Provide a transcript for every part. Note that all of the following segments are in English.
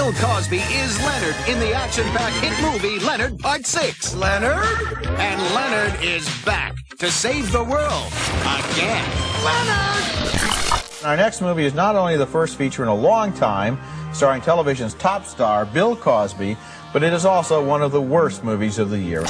Bill Cosby is Leonard in the action-packed hit movie Leonard Part 6. Leonard? And Leonard is back to save the world again. Leonard! Our next movie is not only the first feature in a long time, starring television's top star, Bill Cosby, but it is also one of the worst movies of the year.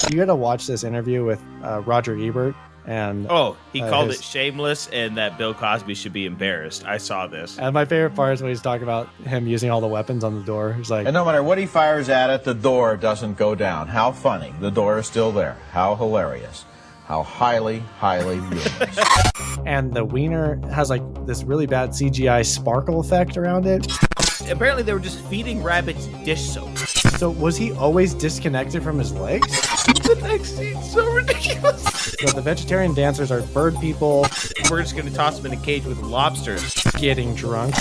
You got to watch this interview with Roger Ebert. And he called it shameless and that Bill Cosby should be embarrassed. I saw this. And my favorite part is when he's talking about him using all the weapons on the door. He's like, and no matter what he fires at it, the door doesn't go down. How funny. The door is still there. How hilarious. How highly, highly humorous. And the wiener has like this really bad CGI sparkle effect around it. Apparently they were just feeding rabbits dish soap. So was he always disconnected from his legs? The next scene's so ridiculous. So the vegetarian dancers are bird people. We're just going to toss them in a cage with lobsters. Getting drunk.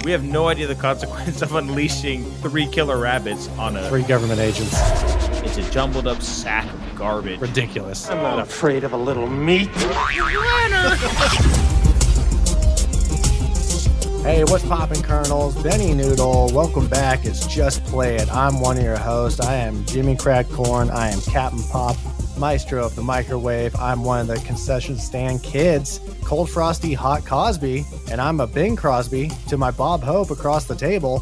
We have no idea the consequence of unleashing 3 killer rabbits on 3 government agents. It's a jumbled up sack of garbage. Ridiculous. I'm not afraid of a little meat. Hey, what's poppin', Colonels? Benny Noodle. Welcome back. It's Just Play It. I'm one of your hosts. I am Jimmy Crack Corn. I am Captain Pop, maestro of the microwave. I'm one of the concession stand kids, Cold Frosty Hot Cosby, and I'm a Bing Crosby to my Bob Hope across the table.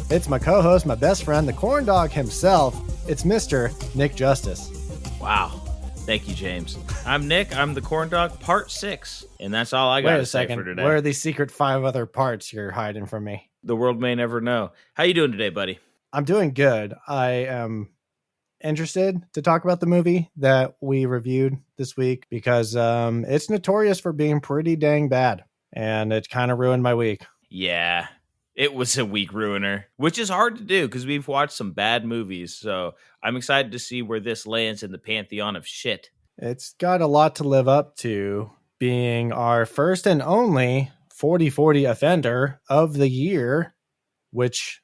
It's my co-host, my best friend, the corn dog himself. It's Mr. Nick Justice. Wow. Thank you, James. I'm Nick. I'm the corn dog, part 6. And that's all I got to say for today. Where are these secret 5 other parts you're hiding from me? The world may never know. How you doing today, buddy? I'm doing good. I am interested to talk about the movie that we reviewed this week because it's notorious for being pretty dang bad. And it kind of ruined my week. Yeah, it was a week ruiner, which is hard to do because we've watched some bad movies. So I'm excited to see where this lands in the pantheon of shit. It's got a lot to live up to, being our first and only 40/40 offender of the year, which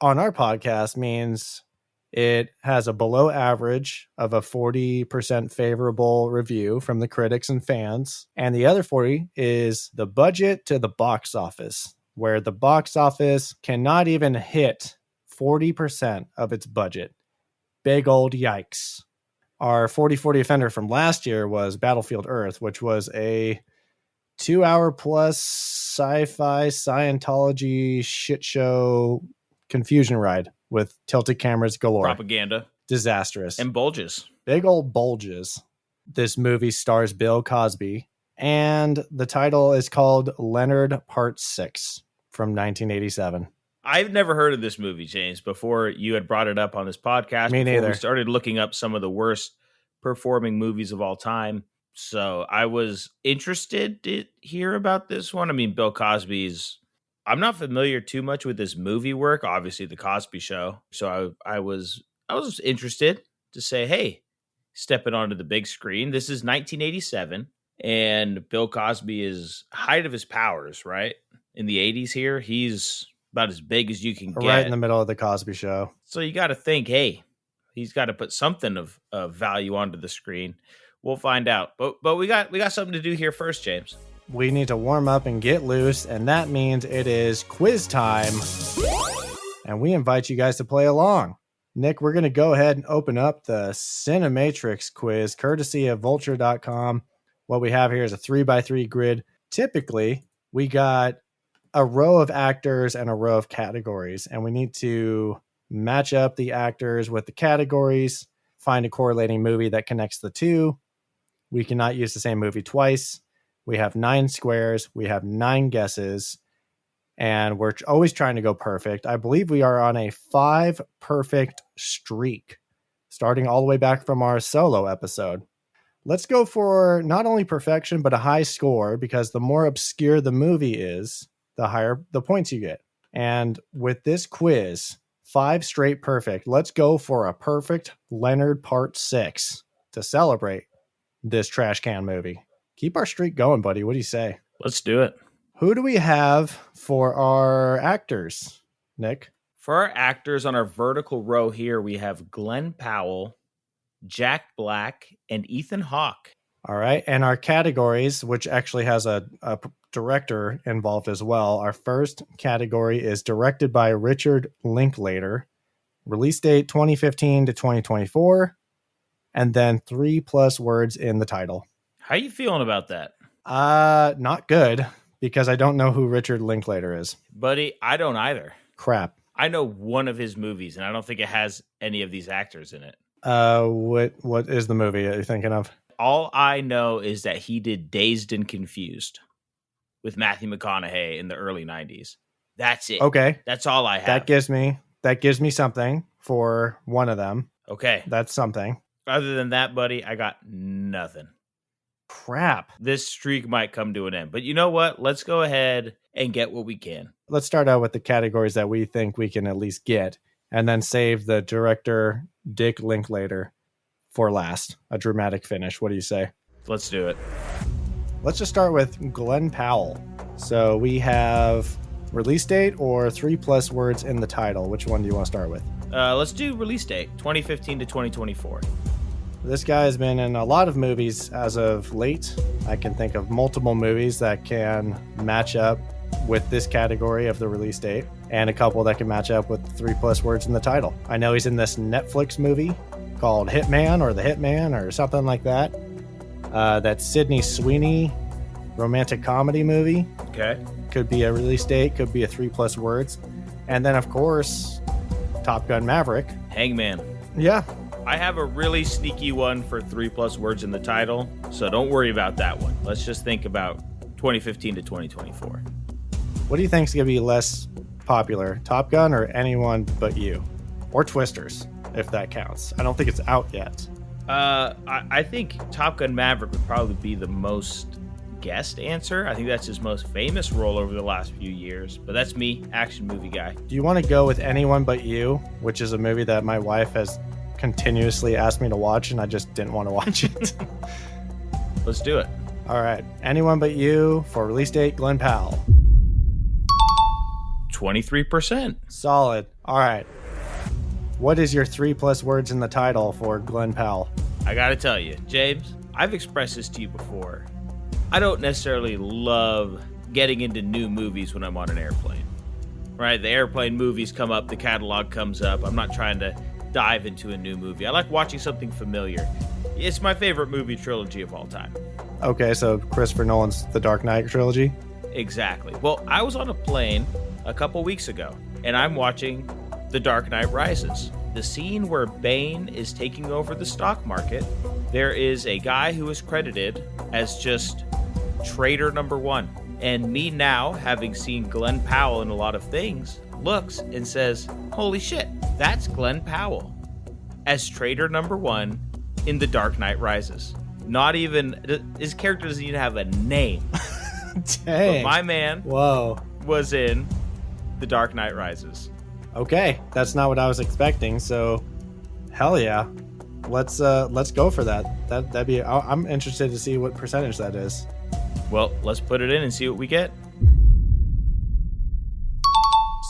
on our podcast means it has a below average of a 40% favorable review from the critics and fans. And the other 40 is the budget to the box office, where the box office cannot even hit 40% of its budget. Big old yikes. Our 40/40 offender from last year was Battlefield Earth, which was a 2-hour plus sci-fi Scientology shit show confusion ride with tilted cameras galore. Propaganda. Disastrous. And bulges. Big old bulges. This movie stars Bill Cosby, and the title is called Leonard Part 6 from 1987. I've never heard of this movie, James, before you had brought it up on this podcast. Me neither. We started looking up some of the worst performing movies of all time. So I was interested to hear about this one. I mean, Bill Cosby's, I'm not familiar too much with his movie work, obviously the Cosby Show. So I was interested to say, hey, stepping onto the big screen. This is 1987, and Bill Cosby is height of his powers, right? In the 80s here, he's about as big as you can get. Right in the middle of the Cosby Show. So you got to think, hey, he's got to put something of value onto the screen. We'll find out. But we got something to do here first, James. We need to warm up and get loose, and that means it is quiz time. And we invite you guys to play along. Nick, we're going to go ahead and open up the Cinematrix quiz, courtesy of vulture.com. What we have here is a 3x3 grid. Typically, we got a row of actors and a row of categories, and we need to match up the actors with the categories, find a correlating movie that connects the two. We cannot use the same movie twice. We have 9 squares. We have 9 guesses, and we're always trying to go perfect. I believe we are on a 5 perfect streak, starting all the way back from our solo episode. Let's go for not only perfection, but a high score, because the more obscure the movie is, the higher the points you get. And with this quiz, 5 straight perfect, let's go for a perfect Leonard Part 6 to celebrate this trash can movie. Keep our streak going, buddy. What do you say? Let's do it. Who do we have for our actors, Nick? For our actors on our vertical row here, we have Glenn Powell, Jack Black, and Ethan Hawke. All right. And our categories, which actually has a director involved as well. Our first category is directed by Richard Linklater. Release date 2015 to 2024. And then 3+ words in the title. How you feeling about that? Not good, because I don't know who Richard Linklater is. Buddy, I don't either. Crap. I know one of his movies, and I don't think it has any of these actors in it. What is the movie you're thinking of? All I know is that he did Dazed and Confused with Matthew McConaughey in the early 90s. That's it. Okay. That's all I have. That gives me something for one of them. Okay. That's something. Other than that, buddy, I got nothing. Crap. This streak might come to an end. But you know what? Let's go ahead and get what we can. Let's start out with the categories that we think we can at least get, and then save the director, Dick Linklater, for last. A dramatic finish. What do you say? Let's do it. Let's just start with Glenn Powell. So we have release date or 3+ words in the title. Which one do you want to start with? Let's do release date, 2015 to 2024. This guy has been in a lot of movies as of late. I can think of multiple movies that can match up with this category of the release date, and a couple that can match up with 3+ words in the title. I know he's in this Netflix movie called Hitman or The Hitman or something like that. That Sydney Sweeney romantic comedy movie. Okay. Could be a release date, could be a 3+ words. And then, of course, Top Gun Maverick. Hangman. Yeah. I have a really sneaky one for 3+ words in the title, so don't worry about that one. Let's just think about 2015 to 2024. What do you think is going to be less popular, Top Gun or Anyone But You? Or Twisters, if that counts. I don't think it's out yet. I think Top Gun Maverick would probably be the most guessed answer. I think that's his most famous role over the last few years, but that's me, action movie guy. Do you want to go with Anyone But You, which is a movie that my wife has continuously asked me to watch, and I just didn't want to watch it? Let's do it. All right. Anyone But You for release date, Glenn Powell. 23%. Solid. All right. What is your 3+ words in the title for Glenn Powell? I gotta tell you, James, I've expressed this to you before. I don't necessarily love getting into new movies when I'm on an airplane. Right? The airplane movies come up, the catalog comes up. I'm not trying to dive into a new movie. I like watching something familiar. It's my favorite movie trilogy of all time. Okay, so Christopher Nolan's The Dark Knight trilogy? Exactly. Well, I was on a plane a couple weeks ago, and I'm watching The Dark Knight Rises. The scene where Bane is taking over the stock market, there is a guy who is credited as just traitor number one. And me now, having seen Glenn Powell in a lot of things, looks and says, holy shit, that's Glenn Powell as traitor number one in The Dark Knight Rises. Not even, his character doesn't even have a name. Dang. But my man was in The Dark Knight Rises. Okay, that's not what I was expecting, so hell yeah. Let's go for that. That'd be, I'm interested to see what percentage that is. Well, let's put it in and see what we get.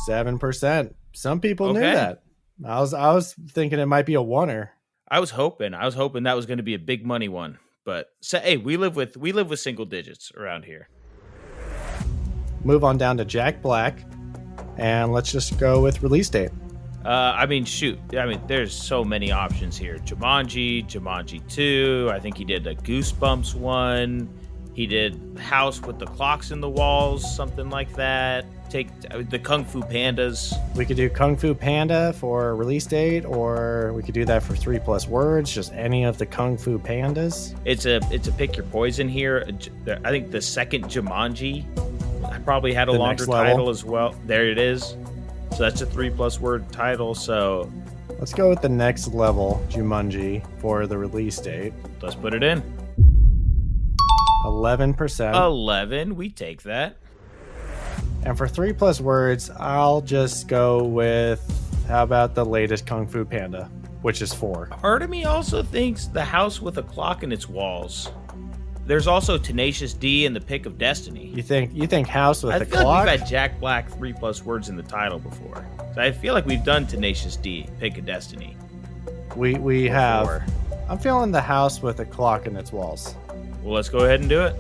7%. Some people knew that. I was thinking it might be a oneer. I was hoping that was going to be a big money one. But hey, we live with single digits around here. Move on down to Jack Black, and let's just go with release date. There's so many options here. Jumanji 2. I think he did a Goosebumps one. He did House with the Clocks in the Walls, something like that. Take the Kung Fu Pandas. We could do Kung Fu Panda for release date, or we could do that for 3+ words, just any of the Kung Fu Pandas. It's a pick your poison here. I think the second Jumanji probably had a longer title as well. There it is. So that's a 3+ word title. So let's go with the next level, Jumanji, for the release date. Let's put it in. 11%. 11, we take that. And for 3+ words, I'll just go with, how about the latest Kung Fu Panda, which is 4. Part of me also thinks The House with a Clock in Its Walls. There's also Tenacious D and The Pick of Destiny. You think House with a Clock? I feel like we've had Jack Black 3+ words in the title before. So I feel like we've done Tenacious D, Pick of Destiny. We have. I'm feeling The House with a Clock in Its Walls. Well, let's go ahead and do it.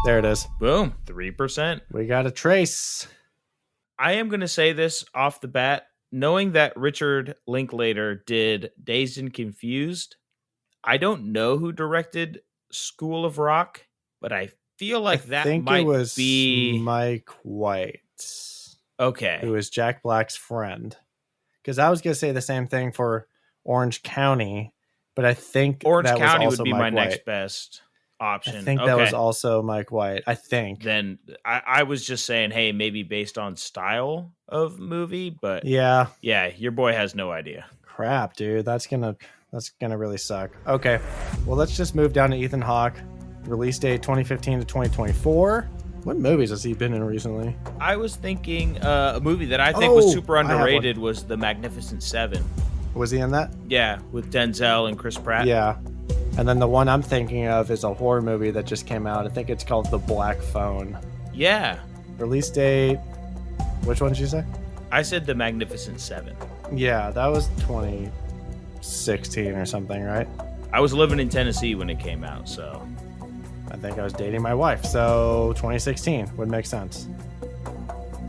There it is. Boom. 3%. We got a trace. I am going to say this off the bat. Knowing that Richard Linklater did Dazed and Confused, I don't know who directed School of Rock, but I feel like that might it was be Mike White. Okay. Who was Jack Black's friend. Because I was going to say the same thing for Orange County, but I think Orange that County was would also be Mike my White. next best option. I think that was also Mike White. I think. Then I was just saying, hey, maybe based on style of movie, but yeah, your boy has no idea. Crap, dude, that's gonna really suck. Okay, well, let's just move down to Ethan Hawke. Release date 2015 to 2024. What movies has he been in recently? I was thinking a movie that I think was super underrated was The Magnificent Seven. Was he in that? Yeah, with Denzel and Chris Pratt. Yeah. And then the one I'm thinking of is a horror movie that just came out. I think it's called The Black Phone. Yeah. Release date. Which one did you say? I said The Magnificent Seven. Yeah, that was 2016 or something, right? I was living in Tennessee when it came out, so I think I was dating my wife, so 2016 would make sense.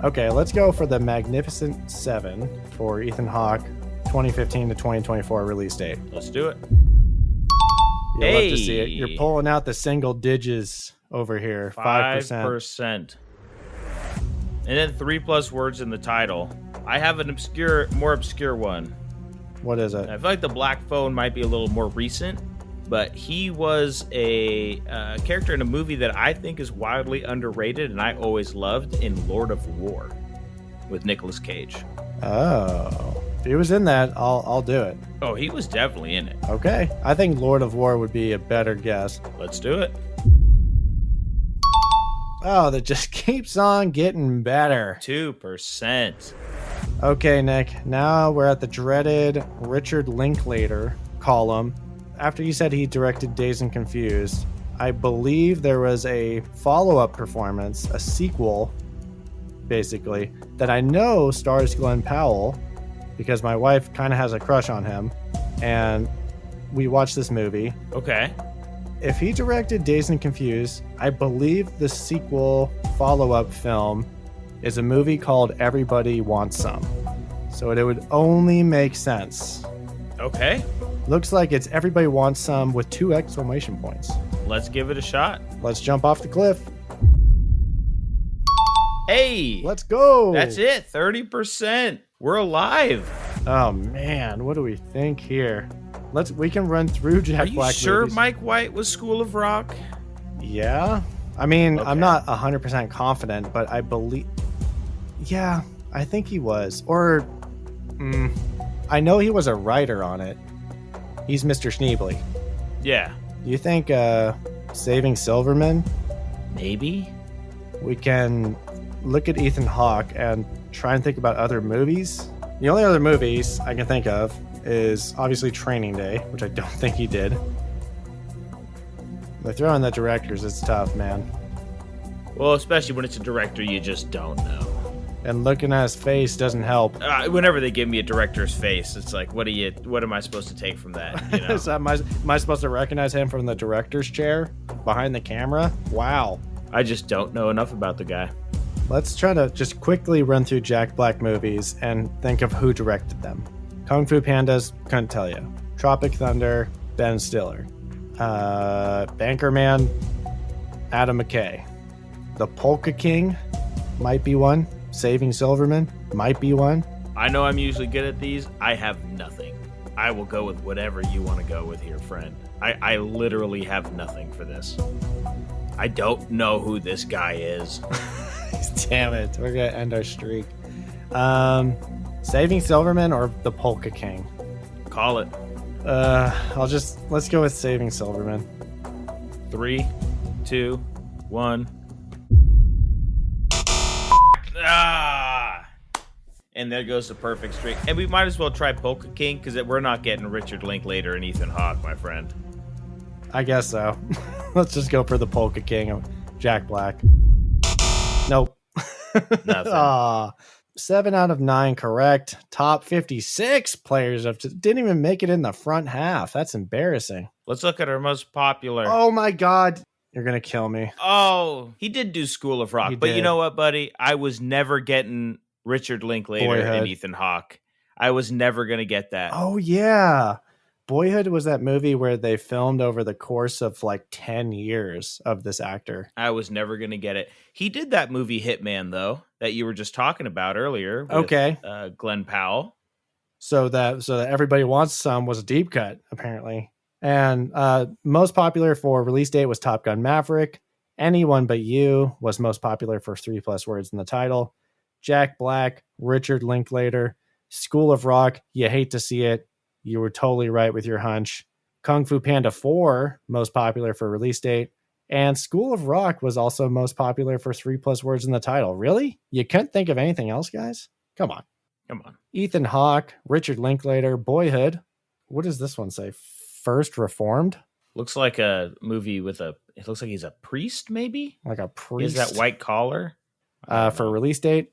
Okay, let's go for The Magnificent Seven for Ethan Hawke, 2015 to 2024 release date. Let's do it. You'll love to see it. You're pulling out the single digits over here. 5%. And then 3+ words in the title. I have an more obscure one. What is it? I feel like The Black Phone might be a little more recent, but he was a character in a movie that I think is wildly underrated and I always loved in Lord of War with Nicolas Cage. Oh, if he was in that, I'll do it. Oh, he was definitely in it. Okay, I think Lord of War would be a better guess. Let's do it. Oh, that just keeps on getting better. 2%. Okay, Nick, now we're at the dreaded Richard Linklater column. After you said he directed Dazed and Confused, I believe there was a follow-up performance, a sequel, basically, that I know stars Glenn Powell, because my wife kind of has a crush on him, and we watched this movie. Okay. If he directed Dazed and Confused, I believe the sequel follow-up film is a movie called Everybody Wants Some. So it would only make sense. Okay. Looks like it's Everybody Wants Some with 2 exclamation points. Let's give it a shot. Let's jump off the cliff. Hey! Let's go! That's it. 30%. We're alive. Oh man, what do we think here? We can run through Jack Black. Are you sure movies. Mike White was School of Rock? Yeah. I mean, Okay. I'm not 100% confident, but I believe... Yeah, I think he was. Or... I know he was a writer on it. He's Mr. Schneebly. Yeah. You think Saving Silverman? Maybe? We can look at Ethan Hawke and try and think about other movies. The only other movies I can think of is obviously Training Day, which I don't think he did. But throwing the directors is tough, man. Well, especially when it's a director you just don't know. And looking at his face doesn't help. Whenever they give me a director's face, it's like, what am I supposed to take from that? You know? So am I supposed to recognize him from the director's chair behind the camera? Wow. I just don't know enough about the guy. Let's try to just quickly run through Jack Black movies and think of who directed them. Kung Fu Pandas, couldn't tell you. Tropic Thunder, Ben Stiller. Bankerman, Adam McKay. The Polka King might be one. Saving Silverman might be one. I know I'm usually good at these. I have nothing. I will go with whatever you want to go with here, friend. I literally have nothing for this. I don't know who this guy is. Damn it. We're going to end our streak. Saving Silverman or The Polka King? Call it. Let's go with Saving Silverman. 3, 2, 1. Ah! And there goes the perfect streak. And we might as well try Polka King because we're not getting Richard Linklater and Ethan Hawke, my friend. I guess so. Let's just go for the Polka King of Jack Black. Nope. Nothing. 7 out of 9 correct. Top 56 players didn't even make it in the front half. That's embarrassing. Let's look at our most popular. Oh my God. You're going to kill me. Oh, he did do School of Rock. He But you did. know what, buddy? I was never getting Richard Linklater and Boyhood. Ethan Hawke. I was never going to get that. Oh, yeah. Boyhood was that movie where they filmed over the course of like 10 years of this actor. I was never going to get it. He did that movie Hitman, though, that you were just talking about earlier. With, Okay. Glenn Powell. So that Everybody Wants Some was a deep cut, apparently. And most popular for release date was Top Gun Maverick. Anyone But You was most popular for 3+ words in the title. Jack Black, Richard Linklater, School of Rock, you hate to see it. You were totally right with your hunch. Kung Fu Panda 4, most popular for release date. And School of Rock was also most popular for 3+ words in the title. Really? You couldn't think of anything else, guys? Come on. Ethan Hawke, Richard Linklater, Boyhood. What does this one say? First Reformed? Looks like a movie with it looks like he's a priest, maybe? Like a priest. Is that white collar? For release date.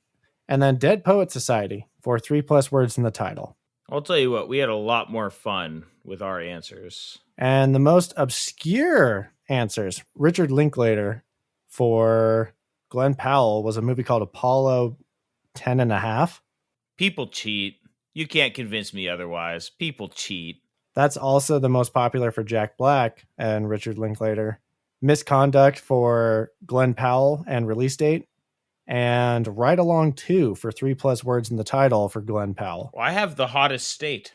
And then Dead Poet Society for 3+ words in the title. I'll tell you what, we had a lot more fun with our answers. And the most obscure answers, Richard Linklater for Glenn Powell was a movie called Apollo 10.5. People cheat. You can't convince me otherwise. People cheat. That's also the most popular for Jack Black and Richard Linklater. Misconduct for Glenn Powell and release date. And Ride Along 2 for 3+ words in the title for Glenn Powell. Well, I have The Hottest State.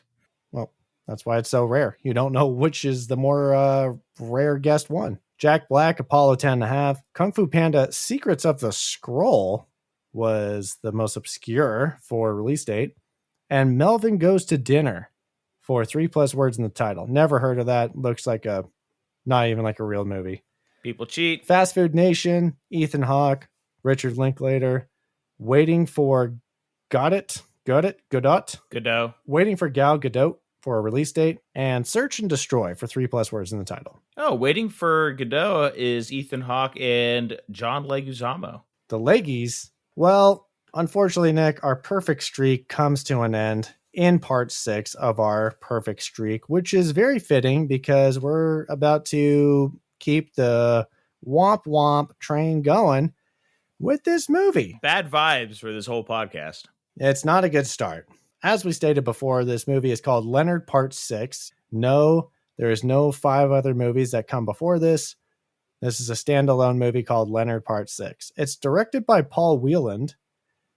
Well, that's why it's so rare. You don't know which is the more rare guessed one. Jack Black, Apollo 10.5. Kung Fu Panda, Secrets of the Scroll was the most obscure for release date. And Melvin Goes to Dinner for 3+ words in the title. Never heard of that. Looks like not even like a real movie. People cheat. Fast Food Nation, Ethan Hawke, Richard Linklater, Waiting for Godot, Waiting for Gal Gadot for a release date, and Search and Destroy for 3+ words in the title. Oh, Waiting for Godot is Ethan Hawke and John Leguizamo. The Leggies. Well, unfortunately, Nick, our perfect streak comes to an end in part 6 of our perfect streak, which is very fitting because we're about to keep the womp womp train going with this movie. Bad vibes for this whole podcast. It's not a good start. As we stated before, this movie is called Leonard Part 6. No, there is no 5 other movies that come before this. This is a standalone movie called Leonard Part 6. It's directed by Paul Whelan,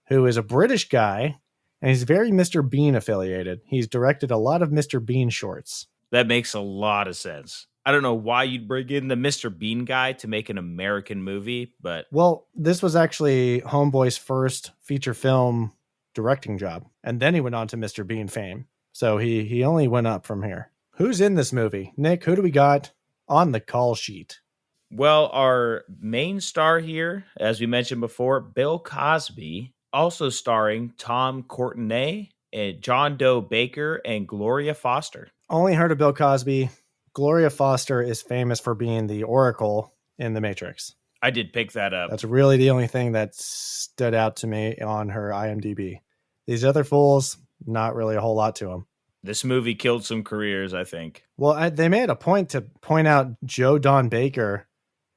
who is a British guy, and he's very Mr. Bean affiliated. He's directed a lot of Mr. Bean shorts. That makes a lot of sense. I don't know why you'd bring in the Mr. Bean guy to make an American movie, but... Well, this was actually Homeboy's first feature film directing job, and then he went on to Mr. Bean fame. So he only went up from here. Who's in this movie? Nick, who do we got on the call sheet? Well, our main star here, as we mentioned before, Bill Cosby, also starring Tom Courtenay and John Doe Baker and Gloria Foster. Only heard of Bill Cosby. Gloria Foster is famous for being the Oracle in The Matrix. I did pick that up. That's really the only thing that stood out to me on her IMDb. These other fools, not really a whole lot to them. This movie killed some careers, I think. Well, they made a point to point out Joe Don Baker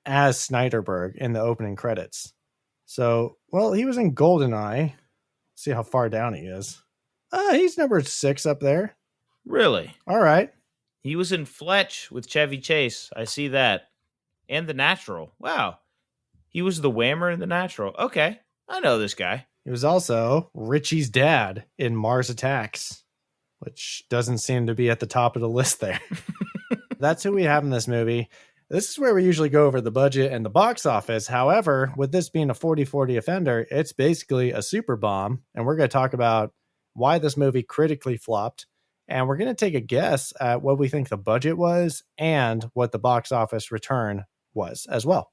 as Snyderberg in the opening credits. So, well, he was in GoldenEye. See how far down he is. He's number 6 up there. Really? All right. He was in Fletch with Chevy Chase. I see that. And The Natural. Wow. He was the Whammer in The Natural. Okay. I know this guy. He was also Richie's dad in Mars Attacks, which doesn't seem to be at the top of the list there. That's who we have in this movie. This is where we usually go over the budget and the box office. However, with this being a 40-40 offender, it's basically a super bomb. And we're going to talk about why this movie critically flopped. And we're going to take a guess at what we think the budget was and what the box office return was as well.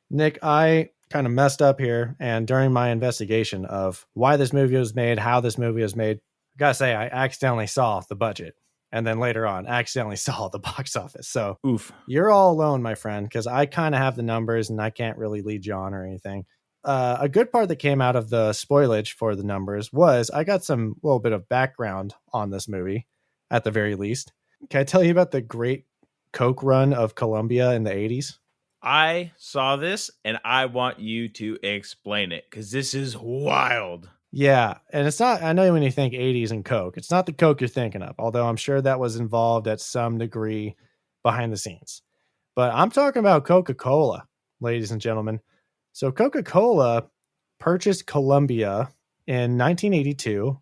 Nick, I kind of messed up here. And during my investigation of why this movie was made, how this movie was made, I got to say, I accidentally saw the budget. And then later on, accidentally saw the box office. So oof, you're all alone, my friend, because I kind of have the numbers and I can't really lead you on or anything. A good part that came out of the spoilage for the numbers was I got some little bit of background on this movie, at the very least. Can I tell you about the great Coke run of Columbia in the 80s? I saw this and I want you to explain it because this is wild. Yeah, and it's not, I know when you think 80s and Coke, it's not the Coke you're thinking of, although I'm sure that was involved at some degree behind the scenes. But I'm talking about Coca-Cola, ladies and gentlemen. So Coca-Cola purchased Columbia in 1982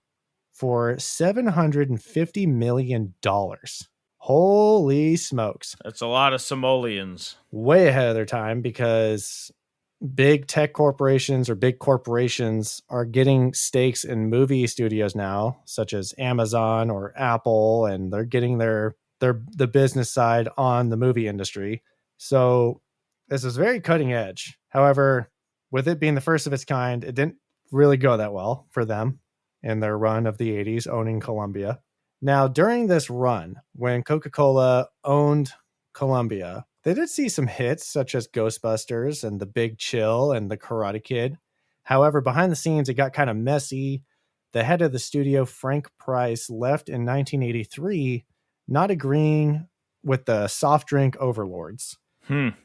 for $750 million. Holy smokes. That's a lot of simoleons. Way ahead of their time because big tech corporations or big corporations are getting stakes in movie studios now, such as Amazon or Apple, and they're getting the business side on the movie industry. So this is very cutting edge. However, with it being the first of its kind, it didn't really go that well for them in their run of the 80s owning Columbia. Now, during this run, when Coca-Cola owned Columbia, they did see some hits such as Ghostbusters and The Big Chill and The Karate Kid. However, behind the scenes, it got kind of messy. The head of the studio, Frank Price, left in 1983, not agreeing with the soft drink overlords.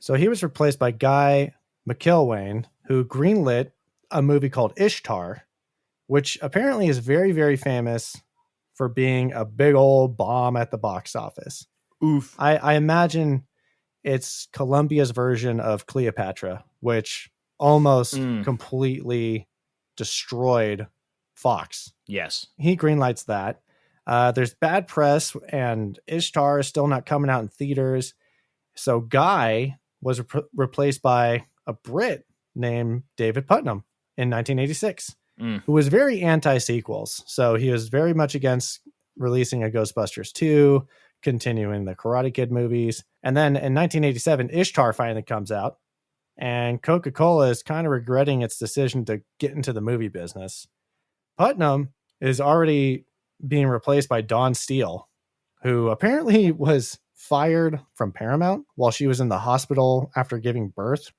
So he was replaced by Guy McIlwain, who greenlit a movie called Ishtar, which apparently is very, very famous for being a big old bomb at the box office. Oof. I imagine it's Columbia's version of Cleopatra, which almost completely destroyed Fox. Yes. He greenlights that. There's bad press, and Ishtar is still not coming out in theaters. So Guy was replaced by a Brit named David Putnam in 1986, who was very anti-sequels. So he was very much against releasing a Ghostbusters 2, continuing the Karate Kid movies. And then in 1987, Ishtar finally comes out, and Coca-Cola is kind of regretting its decision to get into the movie business. Putnam is already being replaced by Dawn Steele, who apparently was fired from Paramount while she was in the hospital after giving birth,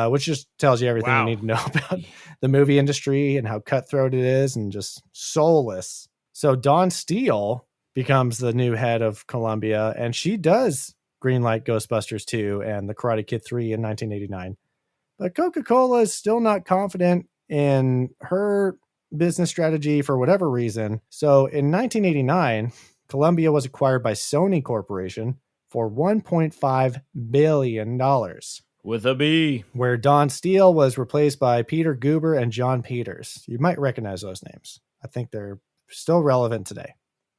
which just tells you everything you need to know about the movie industry and how cutthroat it is and just soulless. So Dawn Steele becomes the new head of Columbia, and she does greenlight Ghostbusters 2 and The Karate Kid 3 in 1989. But Coca-Cola is still not confident in her business strategy for whatever reason. So in 1989, Columbia was acquired by Sony Corporation for $1.5 billion. With a B. Where Dawn Steele was replaced by Peter Guber and John Peters. You might recognize those names. I think they're still relevant today.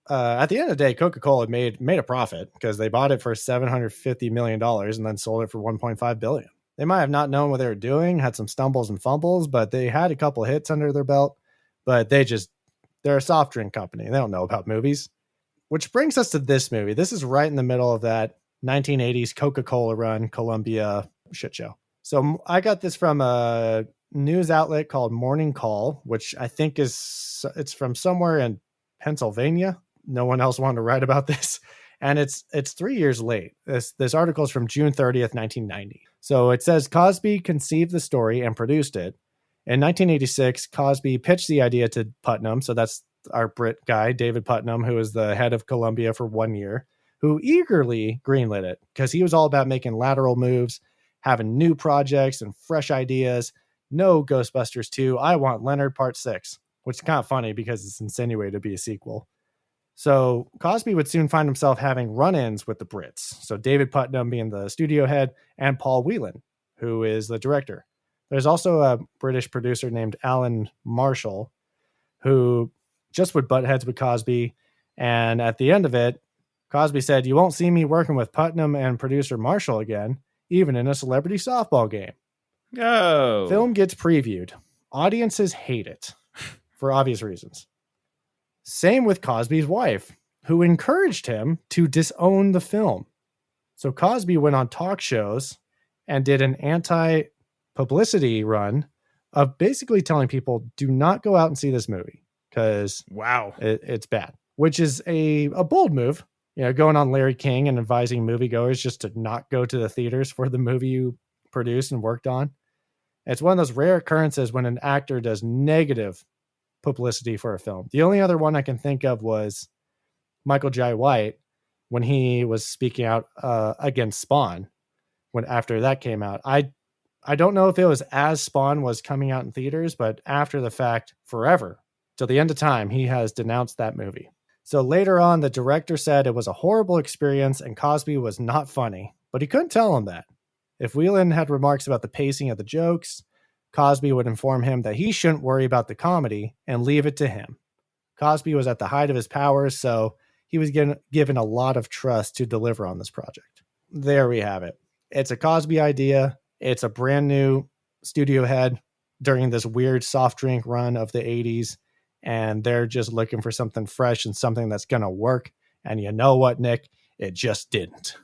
At the end of the day, Coca-Cola made a profit because they bought it for $750 million and then sold it for $1.5 billion. They might have not known what they were doing, had some stumbles and fumbles, but they had a couple of hits under their belt. But they're a soft drink company. They don't know about movies. Which brings us to this movie. This is right in the middle of that 1980s Coca-Cola run Columbia shit show. So I got this from a news outlet called Morning Call, which I think it's from somewhere in Pennsylvania. No one else wanted to write about this. And it's 3 years late. This article is from June 30th, 1990. So it says Cosby conceived the story and produced it. In 1986, Cosby pitched the idea to Putnam. So that's our Brit guy, David Putnam, who was the head of Columbia for 1 year, who eagerly greenlit it because he was all about making lateral moves, having new projects and fresh ideas. No Ghostbusters 2. I want Leonard Part 6, which is kind of funny because it's insinuated to be a sequel. So Cosby would soon find himself having run-ins with the Brits. So David Putnam being the studio head and Paul Whelan, who is the director. There's also a British producer named Alan Marshall, who just would butt heads with Cosby. And at the end of it, Cosby said, "You won't see me working with Putnam and producer Marshall again, even in a celebrity softball game." Go. Film gets previewed. Audiences hate it for obvious reasons. Same with Cosby's wife, who encouraged him to disown the film. So Cosby went on talk shows and did an anti-publicity run of basically telling people, do not go out and see this movie because it's bad, which is a bold move. You know, going on Larry King and advising moviegoers just to not go to the theaters for the movie you produced and worked on. It's one of those rare occurrences when an actor does negative publicity for a film. The only other one I can think of was Michael Jai White, when he was speaking out against Spawn when after that came out. I don't know if it was as Spawn was coming out in theaters, but after the fact, forever, till the end of time, he has denounced that movie. So later on, the director said it was a horrible experience and Cosby was not funny, but he couldn't tell him that. If Whelan had remarks about the pacing of the jokes, Cosby would inform him that he shouldn't worry about the comedy and leave it to him. Cosby was at the height of his powers, so he was given a lot of trust to deliver on this project. There we have it. It's a Cosby idea. It's a brand new studio head during this weird soft drink run of the 80s, and they're just looking for something fresh and something that's going to work. And you know what, Nick? It just didn't.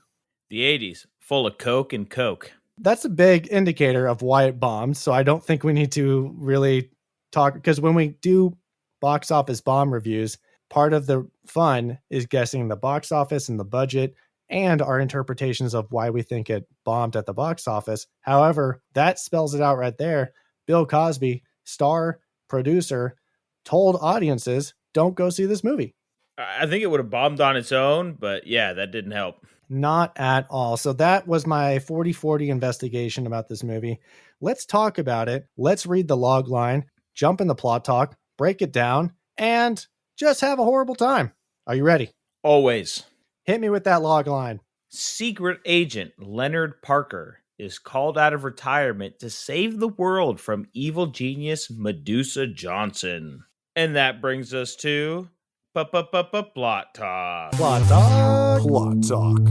The 80s, full of Coke and Coke. That's a big indicator of why it bombed, so I don't think we need to really talk, because when we do box office bomb reviews, part of the fun is guessing the box office and the budget and our interpretations of why we think it bombed at the box office. However, that spells it out right there. Bill Cosby, star, producer, told audiences, don't go see this movie. I think it would have bombed on its own, but yeah, that didn't help. Not at all. So that was my 40/40 investigation about this movie. Let's talk about it. Let's read the log line, jump in the plot talk, break it down, and just have a horrible time. Are you ready? Always. Hit me with that log line. Secret agent Leonard Parker is called out of retirement to save the world from evil genius Medusa Johnson. And that brings us to plot talk. Plot talk. Plot talk.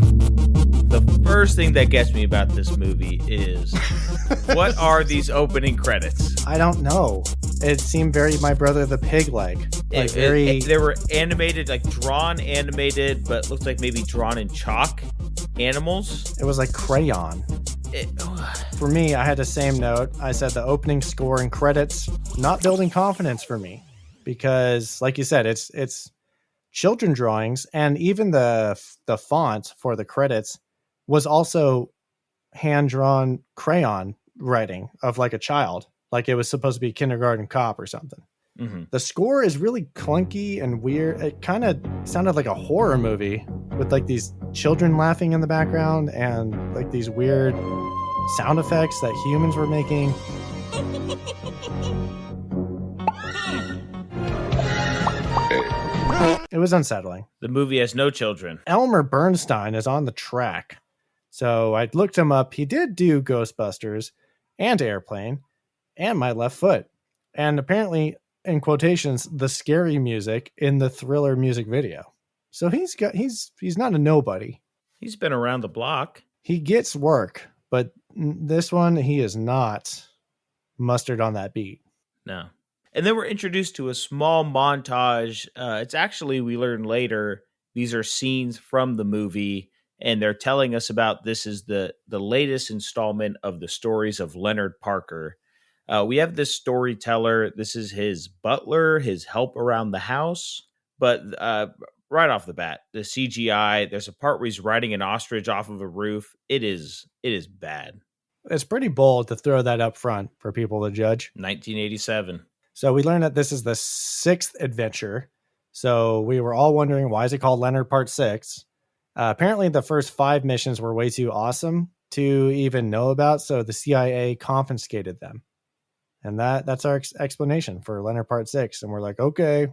The first thing that gets me about this movie is what are these opening credits? I don't know. It seemed very My Brother the Pig-like. They were animated, like drawn animated, but looked like maybe drawn in chalk animals. It was like crayon. For me, I had the same note. I said the opening score and credits not building confidence for me, because like you said, it's children drawings, and even the font for the credits was also hand-drawn crayon writing of like a child, like it was supposed to be Kindergarten Cop or something. Mm-hmm. The score is really clunky and weird. It kind of sounded like a horror movie with like these children laughing in the background and like these weird sound effects that humans were making. It was unsettling. The movie has no children. Elmer Bernstein is on the track. So I looked him up. He did do Ghostbusters and Airplane and My Left Foot. And apparently, in quotations, the scary music in the Thriller music video. So he's not a nobody. He's been around the block. He gets work, but this one, he is not mustard on that beat. No. And then we're introduced to a small montage. It's actually, we learn later, these are scenes from the movie, and they're telling us about this is the latest installment of the stories of Leonard Parker. We have this storyteller. This is his butler, his help around the house. But right off the bat, the CGI, there's a part where he's riding an ostrich off of a roof. It is bad. It's pretty bold to throw that up front for people to judge. 1987. So we learned that this is the 6th adventure. So we were all wondering, why is it called Leonard Part 6? Apparently the first 5 missions were way too awesome to even know about, so the CIA confiscated them. And that's our explanation for Leonard Part 6. And we're like, okay,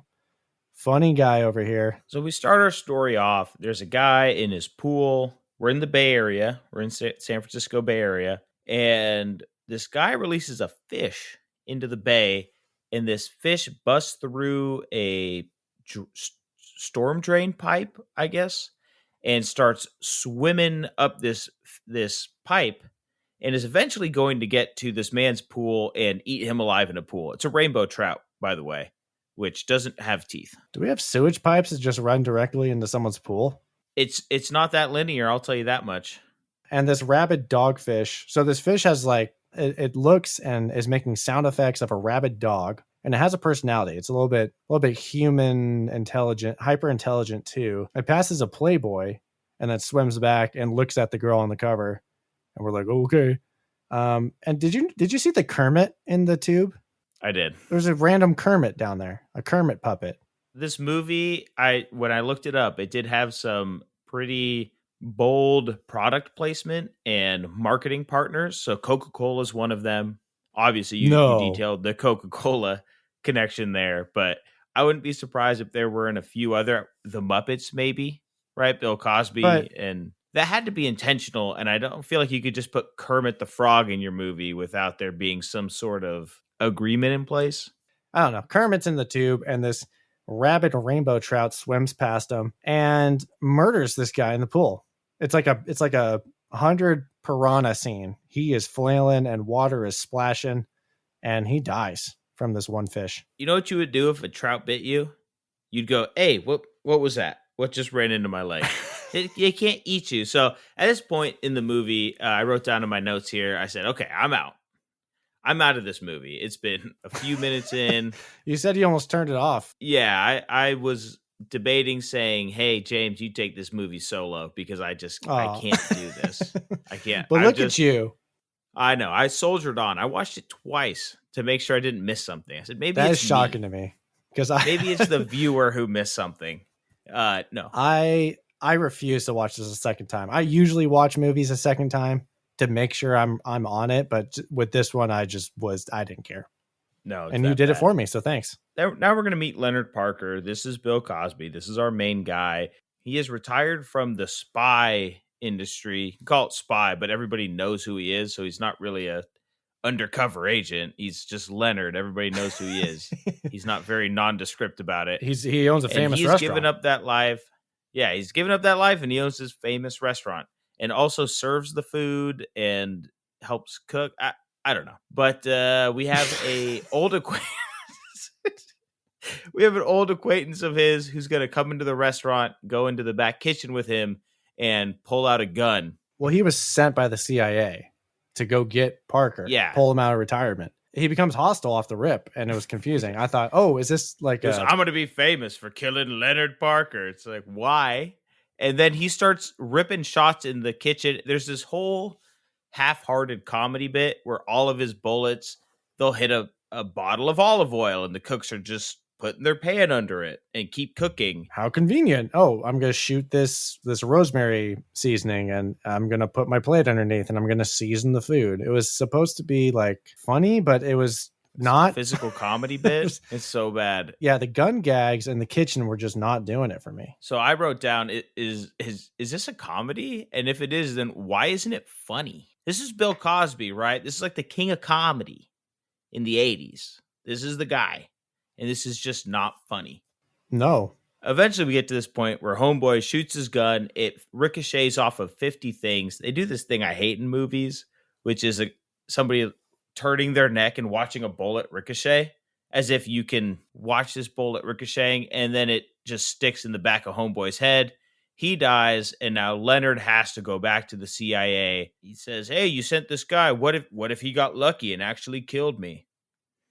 funny guy over here. So we start our story off. There's a guy in his pool. We're in the Bay Area. We're in San Francisco Bay Area. And this guy releases a fish into the bay. And this fish busts through a storm drain pipe, I guess, and starts swimming up this pipe, and is eventually going to get to this man's pool and eat him alive in a pool. It's a rainbow trout, by the way, which doesn't have teeth. Do we have sewage pipes that just run directly into someone's pool? It's not that linear, I'll tell you that much. And this rabid dogfish. So this fish has like, it looks and is making sound effects of a rabid dog, and it has a personality. It's a little bit human intelligent, hyper intelligent too. It passes a Playboy and then swims back and looks at the girl on the cover. And we're like, okay. And did you see the Kermit in the tube? I did. There's a random Kermit down there, a Kermit puppet. This movie, when I looked it up, it did have some pretty bold product placement and marketing partners. So Coca-Cola is one of them. Obviously, you detailed the Coca-Cola connection there, but I wouldn't be surprised if there weren't a few other, the Muppets maybe, right? Bill Cosby, and that had to be intentional. And I don't feel like you could just put Kermit the Frog in your movie without there being some sort of agreement in place. I don't know. Kermit's in the tube, and this rabid rainbow trout swims past him and murders this guy in the pool. It's like a 100 piranha scene. He is flailing and water is splashing, and he dies from this one fish. You know what you would do if a trout bit you? You'd go, "Hey, what was that? What just ran into my leg?" It can't eat you. So at this point in the movie, I wrote down in my notes here, I said, okay, I'm out. I'm out of this movie. It's been a few minutes in. You said you almost turned it off. Yeah, I was debating saying, hey, James, you take this movie solo because I can't do this. I can't. But look at you. I know. I soldiered on. I watched it twice to make sure I didn't miss something. I said, maybe that it's is shocking to me. Because maybe it's the viewer who missed something. No. I refuse to watch this a second time. I usually watch movies a second time to make sure I'm on it, but with this one, I didn't care. No, and you did it for me, so thanks. Now we're going to meet Leonard Parker. This is Bill Cosby. This is our main guy. He is retired from the spy industry. You can call it spy, but everybody knows who he is, so he's not really a undercover agent. He's just Leonard. Everybody knows who he is. He's not very nondescript about it. He owns a famous restaurant. He's given up that life. Yeah, he's given up that life, and he owns this famous restaurant and also serves the food and helps cook. I don't know. But we have a old acquaintance. We have an old acquaintance of his who's going to come into the restaurant, go into the back kitchen with him, and pull out a gun. Well, he was sent by the CIA to go get Parker, pull him out of retirement. He becomes hostile off the rip, and it was confusing. I thought, oh, is this like I'm going to be famous for killing Leonard Parker. It's like, why? And then he starts ripping shots in the kitchen. There's this whole half-hearted comedy bit where all of his bullets, they'll hit a bottle of olive oil, and the cooks are just putting their pan under it and keep cooking. How convenient. Oh, I'm going to shoot this rosemary seasoning, and I'm going to put my plate underneath, and I'm going to season the food. It was supposed to be like funny, but it was not. Physical comedy bit. It's so bad. Yeah, the gun gags in the kitchen were just not doing it for me. So I wrote down, is this a comedy? And if it is, then why isn't it funny? This is Bill Cosby, right? This is like the king of comedy in the 80s. This is the guy. And this is just not funny. No. Eventually we get to this point where homeboy shoots his gun. It ricochets off of 50 things. They do this thing I hate in movies, which is somebody turning their neck and watching a bullet ricochet, as if you can watch this bullet ricocheting, and then it just sticks in the back of homeboy's head. He dies, and now Leonard has to go back to the CIA. He says, hey, you sent this guy. What if he got lucky and actually killed me?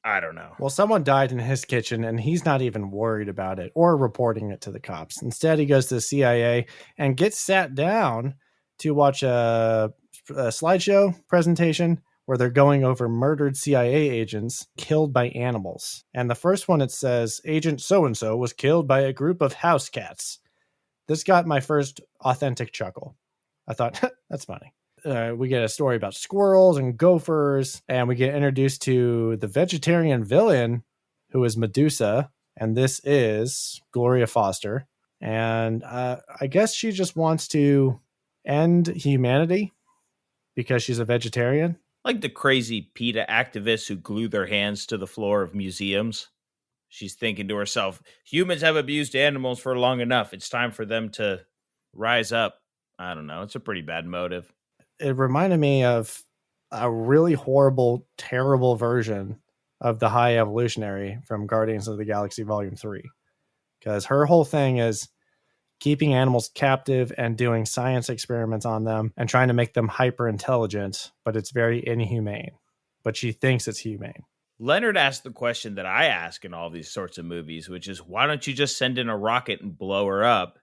I don't know. Well, someone died in his kitchen, and he's not even worried about it or reporting it to the cops. Instead, he goes to the CIA and gets sat down to watch a slideshow presentation where they're going over murdered CIA agents killed by animals. And the first one, it says, Agent so-and-so was killed by a group of house cats. This got my first authentic chuckle. I thought, that's funny. We get a story about squirrels and gophers, and we get introduced to the vegetarian villain, who is Medusa, and this is Gloria Foster. And I guess she just wants to end humanity because she's a vegetarian. Like the crazy PETA activists who glue their hands to the floor of museums. She's thinking to herself, humans have abused animals for long enough. It's time for them to rise up. I don't know. It's a pretty bad motive. It reminded me of a really horrible, terrible version of the High Evolutionary from Guardians of the Galaxy Volume 3. Because her whole thing is keeping animals captive and doing science experiments on them and trying to make them hyper intelligent, but it's very inhumane. But she thinks it's humane. Leonard asked the question that I ask in all these sorts of movies, which is, why don't you just send in a rocket and blow her up?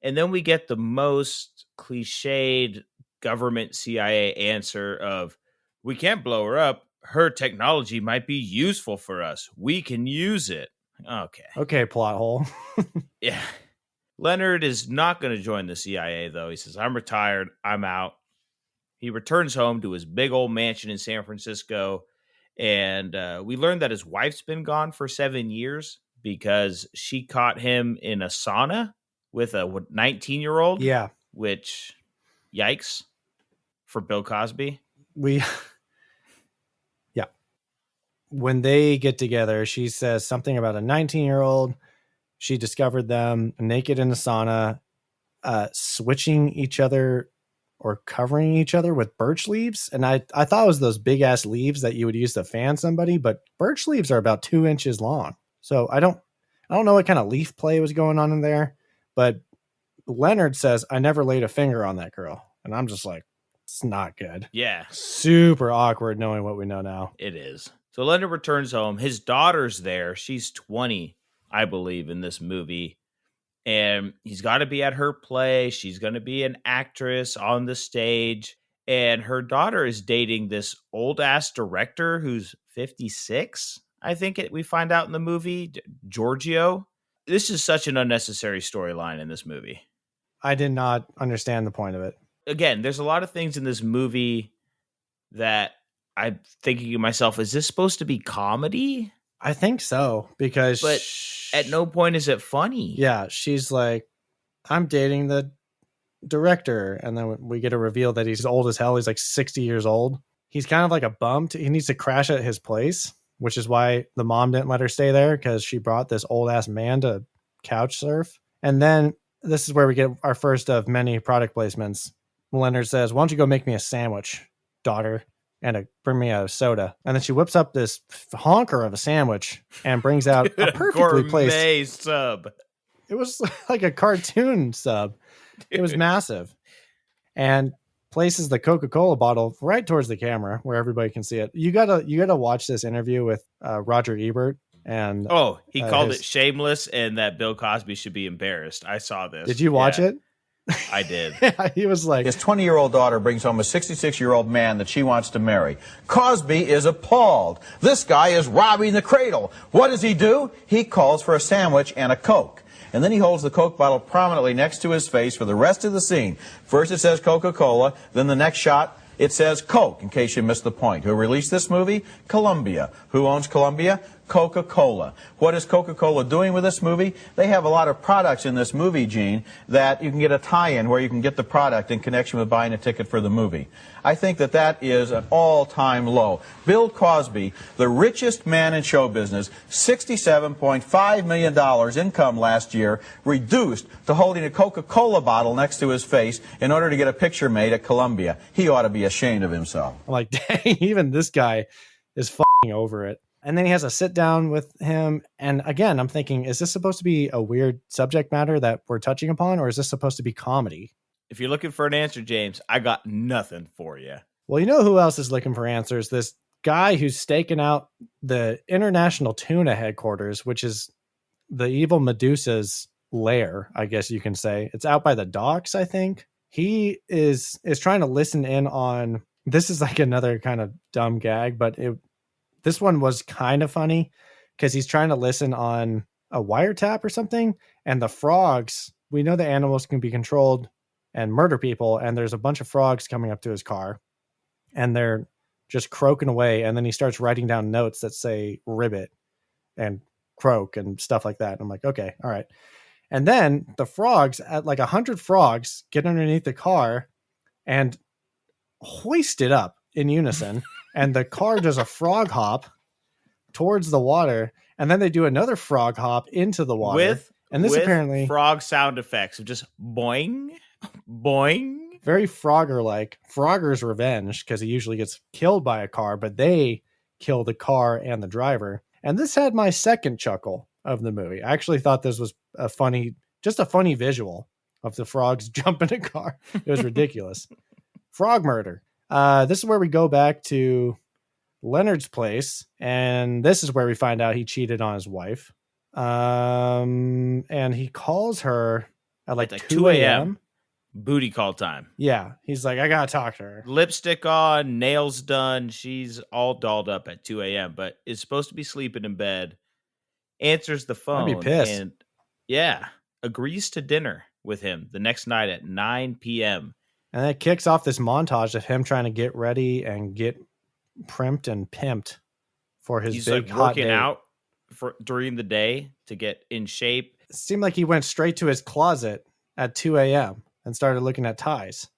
And then we get the most cliched government CIA answer of, we can't blow her up. Her technology might be useful for us. We can use it. Okay, plot hole. Yeah. Leonard is not going to join the CIA, though. He says, I'm retired. I'm out. He returns home to his big old mansion in San Francisco. And we learned that his wife's been gone for 7 years because she caught him in a sauna with a 19-year-old. Yeah. Which, yikes, for Bill Cosby. Yeah. When they get together, she says something about a 19-year-old. She discovered them naked in the sauna, switching each other or covering each other with birch leaves. And I thought it was those big ass leaves that you would use to fan somebody, but birch leaves are about 2 inches long. So I don't know what kind of leaf play was going on in there, but Leonard says, I never laid a finger on that girl. And I'm just like, it's not good. Yeah. Super awkward knowing what we know now. It is. So Leonard returns home. His daughter's there. She's 20, I believe, in this movie. And he's got to be at her play. She's going to be an actress on the stage. And her daughter is dating this old ass director who's 56. I think we find out in the movie, Giorgio. This is such an unnecessary storyline in this movie. I did not understand the point of it. Again, there's a lot of things in this movie that I'm thinking to myself, is this supposed to be comedy? I think so, because but at no point is it funny. Yeah, she's like, I'm dating the director, and then we get a reveal that he's old as hell. He's like 60 years old. He's kind of like a bum. He needs to crash at his place, which is why the mom didn't let her stay there, because she brought this old ass man to couch surf. And then this is where we get our first of many product placements. Leonard says, why don't you go make me a sandwich, daughter? And bring me a soda. And then she whips up this honker of a sandwich and brings out a perfectly placed sub. It was like a cartoon sub. It was massive. And places the Coca-Cola bottle right towards the camera where everybody can see it. You gotta watch this interview with Roger Ebert. And he called it shameless and that Bill Cosby should be embarrassed. I saw this. Did you watch it? I did. He was like, his 20-year-old daughter brings home a 66-year-old man that she wants to marry. Cosby is appalled. This guy is robbing the cradle. What does he do? He calls for a sandwich and a Coke. And then he holds the Coke bottle prominently next to his face for the rest of the scene. First it says Coca-Cola, then the next shot it says Coke, in case you missed the point. Who released this movie? Columbia. Who owns Columbia? Coca-Cola. What is Coca-Cola doing with this movie? They have a lot of products in this movie, Gene, that you can get a tie-in where you can get the product in connection with buying a ticket for the movie. I think that is an all-time low. Bill Cosby, the richest man in show business, $67.5 million income last year, reduced to holding a Coca-Cola bottle next to his face in order to get a picture made at Columbia. He ought to be ashamed of himself. I'm like, dang, even this guy is f***ing over it. And then he has a sit down with him. And again, I'm thinking, is this supposed to be a weird subject matter that we're touching upon, or is this supposed to be comedy? If you're looking for an answer, James, I got nothing for you. Well, you know who else is looking for answers? This guy who's staking out the International Tuna headquarters, which is the evil Medusa's lair, I guess you can say. It's out by the docks, I think. He is trying to listen in on, this is like another kind of dumb gag, but this one was kind of funny because he's trying to listen on a wiretap or something. And the frogs, we know the animals can be controlled and murder people. And there's a bunch of frogs coming up to his car and they're just croaking away. And then he starts writing down notes that say ribbit and croak and stuff like that. And I'm like, okay, all right. And then the frogs, at like 100 frogs, get underneath the car and hoist it up in unison. And the car does a frog hop towards the water, and then they do another frog hop into the water. With apparently frog sound effects of just boing, boing. Very Frogger-like. Frogger's revenge, because he usually gets killed by a car, but they kill the car and the driver. And this had my second chuckle of the movie. I actually thought this was a funny visual of the frogs jumping a car. It was ridiculous. Frog murder. This is where we go back to Leonard's place, and this is where we find out he cheated on his wife. And he calls her at like 2 a.m. Booty call time. Yeah, he's like, I gotta talk to her. Lipstick on, nails done. She's all dolled up at 2 a.m., but is supposed to be sleeping in bed. Answers the phone. I'd be pissed. And yeah, agrees to dinner with him the next night at 9 p.m. And it kicks off this montage of him trying to get ready and get primped and pimped for his He's big like hot working date. out during the day to get in shape. It seemed like he went straight to his closet at 2 a.m. and started looking at ties.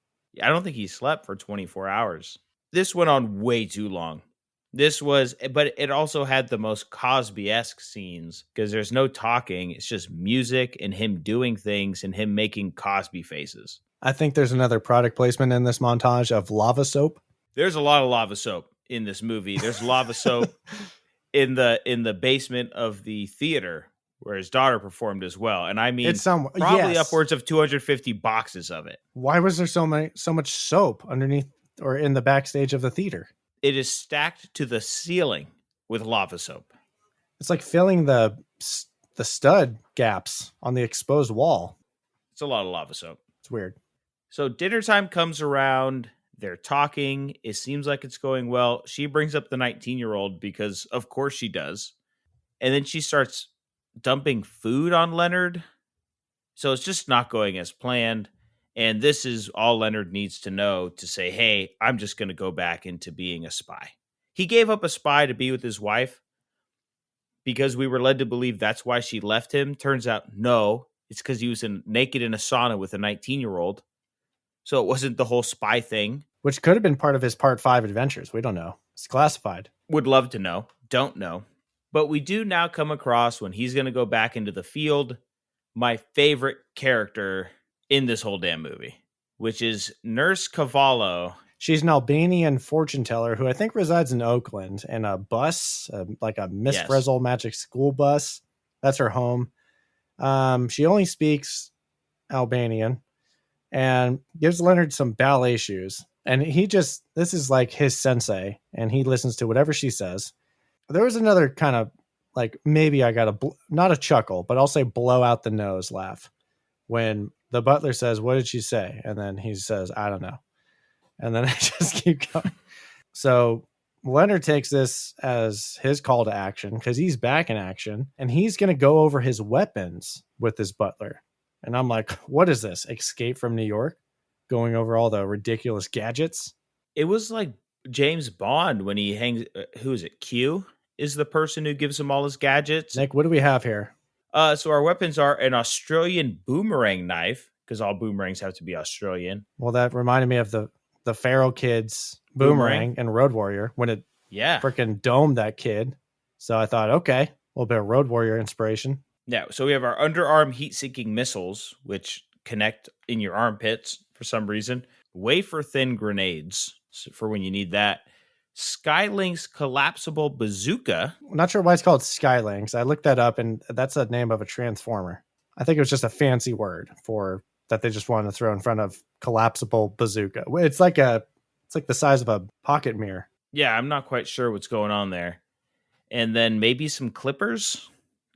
I don't think he slept for 24 hours. This went on way too long. But it also had the most Cosby-esque scenes because there's no talking. It's just music and him doing things and him making Cosby faces. I think there's another product placement in this montage of lava soap. There's a lot of lava soap in this movie. There's lava soap in the basement of the theater where his daughter performed as well. And I mean, It's probably yes. upwards of 250 boxes of it. Why was there so much soap underneath or in the backstage of the theater? It is stacked to the ceiling with lava soap. It's like filling the stud gaps on the exposed wall. It's a lot of lava soap. It's weird. So dinner time comes around. They're talking. It seems like it's going well. She brings up the 19-year-old because, of course, she does. And then she starts dumping food on Leonard. So it's just not going as planned. And this is all Leonard needs to know to say, hey, I'm just going to go back into being a spy. He gave up a spy to be with his wife because we were led to believe that's why she left him. Turns out, no, it's because he was naked in a sauna with a 19-year-old. So it wasn't the whole spy thing. Which could have been part of his Part 5 adventures. We don't know. It's classified. Would love to know. Don't know. But we do now come across when he's going to go back into the field, my favorite character in this whole damn movie, which is Nurse Cavallo. She's an Albanian fortune teller who I think resides in Oakland in a bus, like a Miss Yes. Frizzle Magic School bus. That's her home. She only speaks Albanian and gives Leonard some ballet shoes. And this is like his sensei, and he listens to whatever she says. There was another kind of like, maybe I got not a chuckle, but I'll say blow out the nose laugh when the butler says, what did she say? And then he says, I don't know. And then I just keep going. So Leonard takes this as his call to action because he's back in action and he's going to go over his weapons with his butler. And I'm like, what is this? Escape from New York? Going over all the ridiculous gadgets? It was like James Bond when he hangs. Who is it? Q is the person who gives him all his gadgets. Nick, what do we have here? So our weapons are an Australian boomerang knife, because all boomerangs have to be Australian. Well, that reminded me of the Pharaoh Kids boomerang and Road Warrior when it freaking domed that kid. So I thought, okay, a little bit of Road Warrior inspiration. Yeah, so we have our underarm heat-seeking missiles, which connect in your armpits for some reason. Wafer-thin grenades for when you need that. Skylink's collapsible bazooka. I'm not sure why it's called Skylinks. I looked that up, and that's the name of a transformer. I think it was just a fancy word for that they just wanted to throw in front of collapsible bazooka. It's like the size of a pocket mirror. Yeah, I'm not quite sure what's going on there. And then maybe some clippers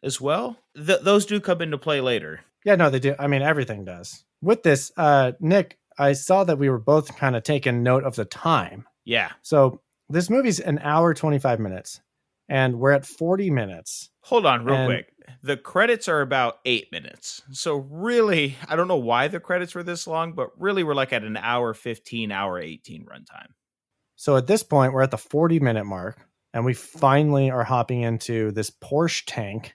as well. Those do come into play later. Yeah, no, they do. I mean, everything does. With this, Nick, I saw that we were both kind of taking note of the time. Yeah. So this movie's an hour, 25 minutes, and we're at 40 minutes. Hold on real quick. The credits are about 8 minutes. So really, I don't know why the credits were this long, but really we're like at an hour 15, hour 18 runtime. So at this point, we're at the 40-minute mark, and we finally are hopping into this Porsche tank,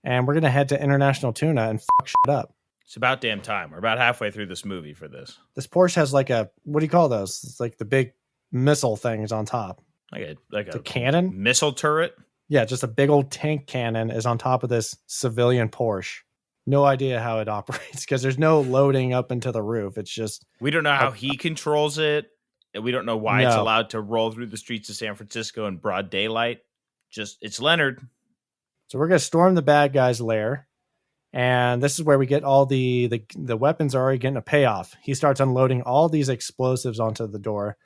and we're going to head to International Tuna and fuck shit up. It's about damn time. We're about halfway through this movie for this. This Porsche has like what do you call those? It's like the big missile things on top. Like a cannon? Missile turret? Yeah, just a big old tank cannon is on top of this civilian Porsche. No idea how it operates because there's no loading up into the roof. It's just... We don't know how he controls it. And we don't know why it's allowed to roll through the streets of San Francisco in broad daylight. Just, it's Leonard. So we're going to storm the bad guy's lair. And this is where we get all the weapons are already getting a payoff. He starts unloading all these explosives onto the door.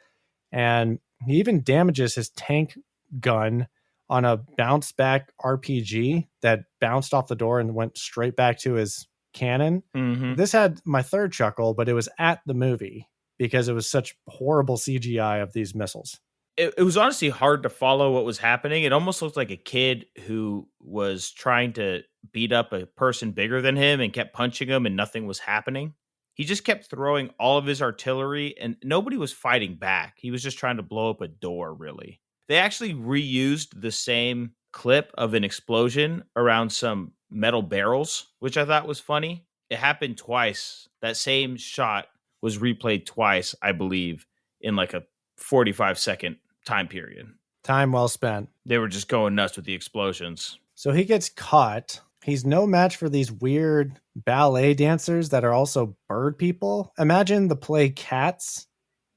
And he even damages his tank gun on a bounce back RPG that bounced off the door and went straight back to his cannon. Mm-hmm. This had my third chuckle, but it was at the movie because it was such horrible CGI of these missiles. It was honestly hard to follow what was happening. It almost looked like a kid who was trying to beat up a person bigger than him and kept punching him and nothing was happening. He just kept throwing all of his artillery and nobody was fighting back. He was just trying to blow up a door, really. They actually reused the same clip of an explosion around some metal barrels, which I thought was funny. It happened twice. That same shot was replayed twice, I believe, in like a 45-second time period. Time well spent. They were just going nuts with the explosions. So he gets caught. He's no match for these weird ballet dancers that are also bird people. Imagine the play Cats,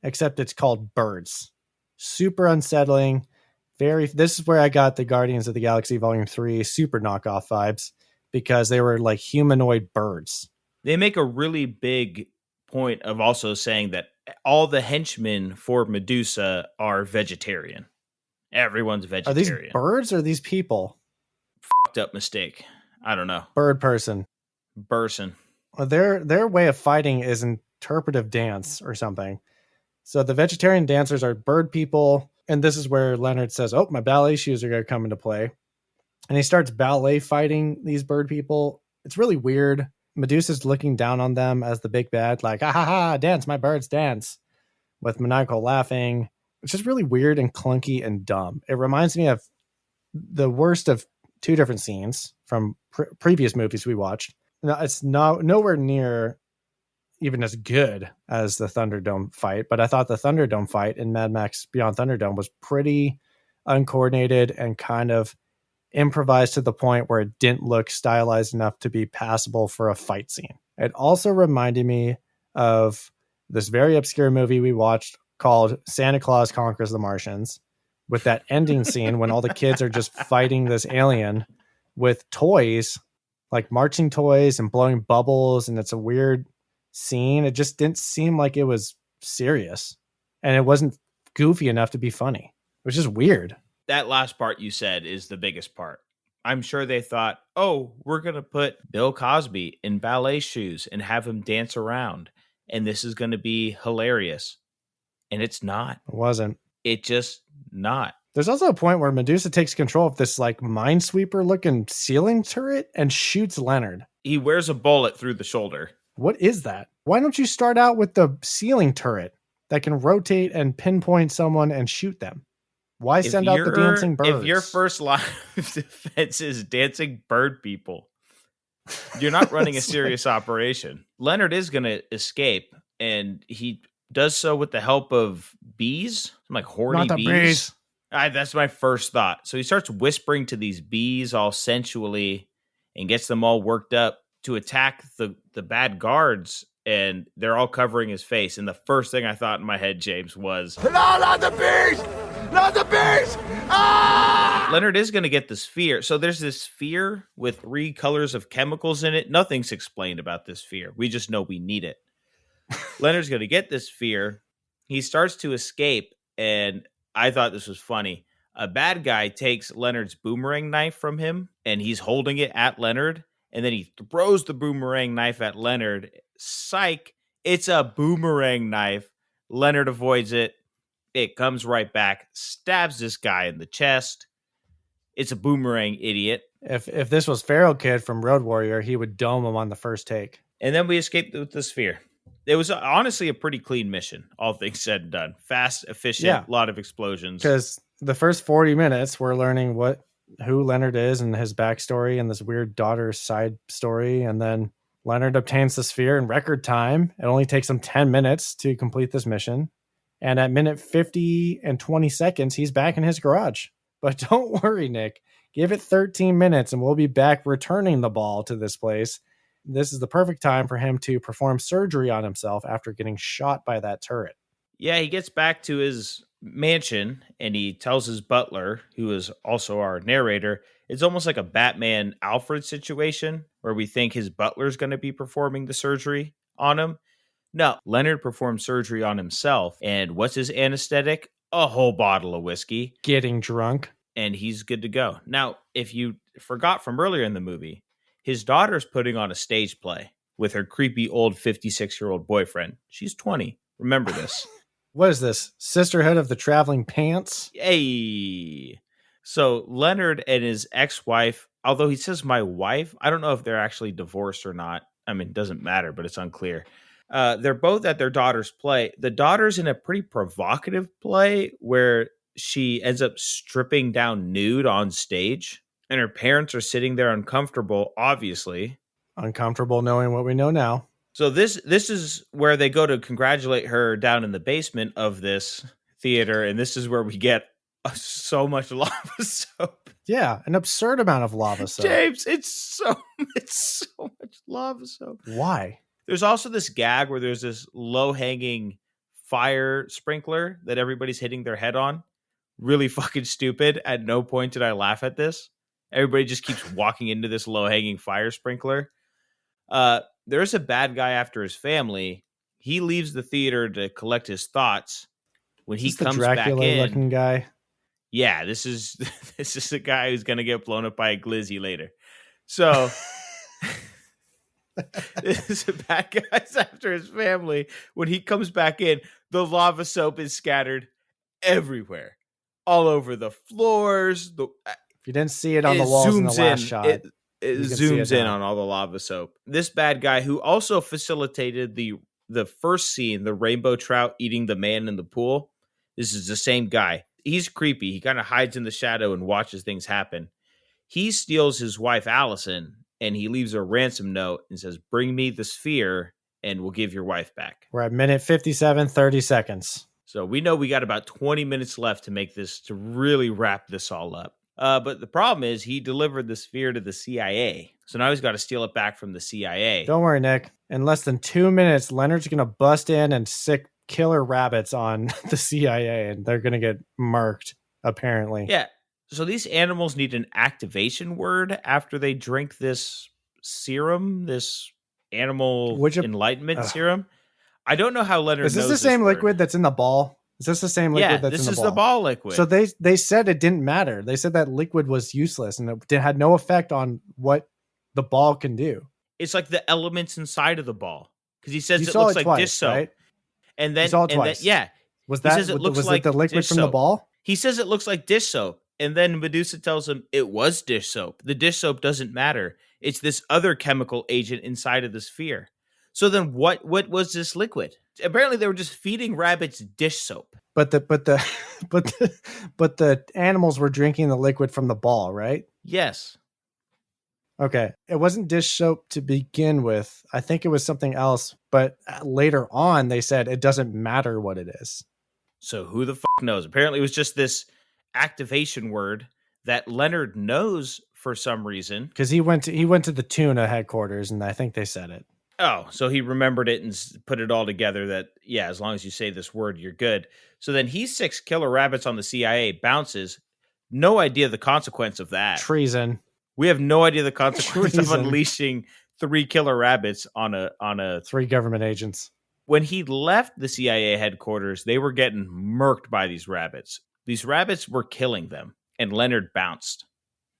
except it's called Birds. Super unsettling. This is where I got the Guardians of the Galaxy Volume 3 super knockoff vibes, because they were like humanoid birds. They make a really big point of also saying that all the henchmen for Medusa are vegetarian. Everyone's vegetarian. Are these birds or these people? Fucked up mistake. I don't know. Bird person. Person. Well, their way of fighting is interpretive dance or something. So the vegetarian dancers are bird people. And this is where Leonard says, oh, my ballet shoes are going to come into play. And he starts ballet fighting these bird people. It's really weird. Medusa's looking down on them as the big bad, like, ha ha ha, dance, my birds, dance. With maniacal laughing. It's just really weird and clunky and dumb. It reminds me of the worst of two different scenes from previous movies we watched. No, it's nowhere near even as good as the Thunderdome fight, but I thought the Thunderdome fight in Mad Max Beyond Thunderdome was pretty uncoordinated and kind of improvised to the point where it didn't look stylized enough to be passable for a fight scene. It also reminded me of this very obscure movie we watched called Santa Claus Conquers the Martians, with that ending scene when all the kids are just fighting this alien with toys, like marching toys and blowing bubbles. And it's a weird scene. It just didn't seem like it was serious, and it wasn't goofy enough to be funny. It was just weird. That last part you said is the biggest part. I'm sure they thought, oh, we're going to put Bill Cosby in ballet shoes and have him dance around, and this is going to be hilarious. And it's not. It wasn't. It just not. There's also a point where Medusa takes control of this like minesweeper looking ceiling turret and shoots Leonard. He wears a bullet through the shoulder. What is that? Why don't you start out with the ceiling turret that can rotate and pinpoint someone and shoot them? Why send out the dancing birds? If your first line of defense is dancing bird people, you're not running a serious operation. Leonard is going to escape, and he does so with the help of bees, like horny bees. That's my first thought. So he starts whispering to these bees all sensually and gets them all worked up to attack the bad guards, and they're all covering his face. And the first thing I thought in my head, James, was, No, not the bees! Not the bees! Ah! Leonard is going to get the sphere. So there's this sphere with 3 colors of chemicals in it. Nothing's explained about this sphere. We just know we need it. Leonard's going to get this sphere. He starts to escape, and I thought this was funny. A bad guy takes Leonard's boomerang knife from him, and he's holding it at Leonard, and then he throws the boomerang knife at Leonard. Psych, it's a boomerang knife. Leonard avoids it. It comes right back, stabs this guy in the chest. It's a boomerang, idiot. If this was Feral Kid from Road Warrior, he would dome him on the first take. And then we escaped with the sphere. It was honestly a pretty clean mission, all things said and done. Fast, efficient, a lot of explosions. Because the first 40 minutes, we're learning who Leonard is and his backstory and this weird daughter's side story. And then Leonard obtains the sphere in record time. It only takes him 10 minutes to complete this mission. And at minute 50 and 20 seconds, he's back in his garage. But don't worry, Nick. Give it 13 minutes and we'll be back returning the ball to this place. This is the perfect time for him to perform surgery on himself after getting shot by that turret. Yeah, he gets back to his mansion and he tells his butler, who is also our narrator, it's almost like a Batman Alfred situation where we think his butler's going to be performing the surgery on him. No, Leonard performed surgery on himself. And what's his anesthetic? A whole bottle of whiskey. Getting drunk. And he's good to go. Now, if you forgot from earlier in the movie, his daughter's putting on a stage play with her creepy old 56-year-old boyfriend. She's 20. Remember this. What is this? Sisterhood of the Traveling Pants? Hey. So Leonard and his ex-wife although he says my wife, I don't know if they're actually divorced or not. I mean, it doesn't matter, but it's unclear. They're both at their daughter's play. The daughter's in a pretty provocative play where she ends up stripping down nude on stage, and her parents are sitting there uncomfortable, obviously. Uncomfortable knowing what we know now. So this is where they go to congratulate her down in the basement of this theater, and this is where we get so much lava soap. Yeah, an absurd amount of lava soap. James, it's so much lava soap. Why? There's also this gag where there's this low-hanging fire sprinkler that everybody's hitting their head on. Really fucking stupid. At no point did I laugh at this. Everybody just keeps walking into this low-hanging fire sprinkler. There's a bad guy after his family. He leaves the theater to collect his thoughts. When he comes back in, Dracula-looking guy. Yeah, this is the guy who's gonna get blown up by a glizzy later. So this is a bad guy's after his family. When he comes back in, the lava soap is scattered everywhere, all over the floors. If you didn't see it on the walls in the last shot, it zooms in on all the lava soap. This bad guy, who also facilitated the first scene, the rainbow trout eating the man in the pool. This is the same guy. He's creepy. He kind of hides in the shadow and watches things happen. He steals his wife, Allison, and he leaves a ransom note and says, "Bring me the sphere and we'll give your wife back." We're at minute 57, 30 seconds. So we know we got about 20 minutes left to really wrap this all up. But the problem is he delivered the sphere to the CIA. So now he's got to steal it back from the CIA. Don't worry, Nick. In less than 2 minutes, Leonard's going to bust in and sick killer rabbits on the CIA, and they're going to get murked, apparently. Yeah. So these animals need an activation word after they drink this serum, this animal enlightenment serum. I don't know how Leonard knows this. Is this the same word. Liquid that's in the ball? Is this the same liquid that's in the ball? Yeah, this is the ball liquid. So they said it didn't matter. They said that liquid was useless and it had no effect on what the ball can do. It's like the elements inside of the ball. Because he says it looks like dish soap. Right? And then, yeah. Was it the liquid from the ball? He says it looks like dish soap. And then Medusa tells him it was dish soap. The dish soap doesn't matter. It's this other chemical agent inside of the sphere. So then what was this liquid? Apparently they were just feeding rabbits dish soap. But the animals were drinking the liquid from the ball, right? Yes. Okay. It wasn't dish soap to begin with. I think it was something else, but later on they said it doesn't matter what it is. So who the fuck knows? Apparently it was just this activation word that Leonard knows for some reason. Because he went to the tuna headquarters and I think they said it. Oh, so he remembered it and put it all together that, yeah, as long as you say this word, you're good. So then he 6 killer rabbits on the CIA, bounces. No idea the consequence of that. Treason. We have no idea the consequence of unleashing 3 killer rabbits on a 3 government agents. When he left the CIA headquarters, they were getting murked by these rabbits. These rabbits were killing them, and Leonard bounced.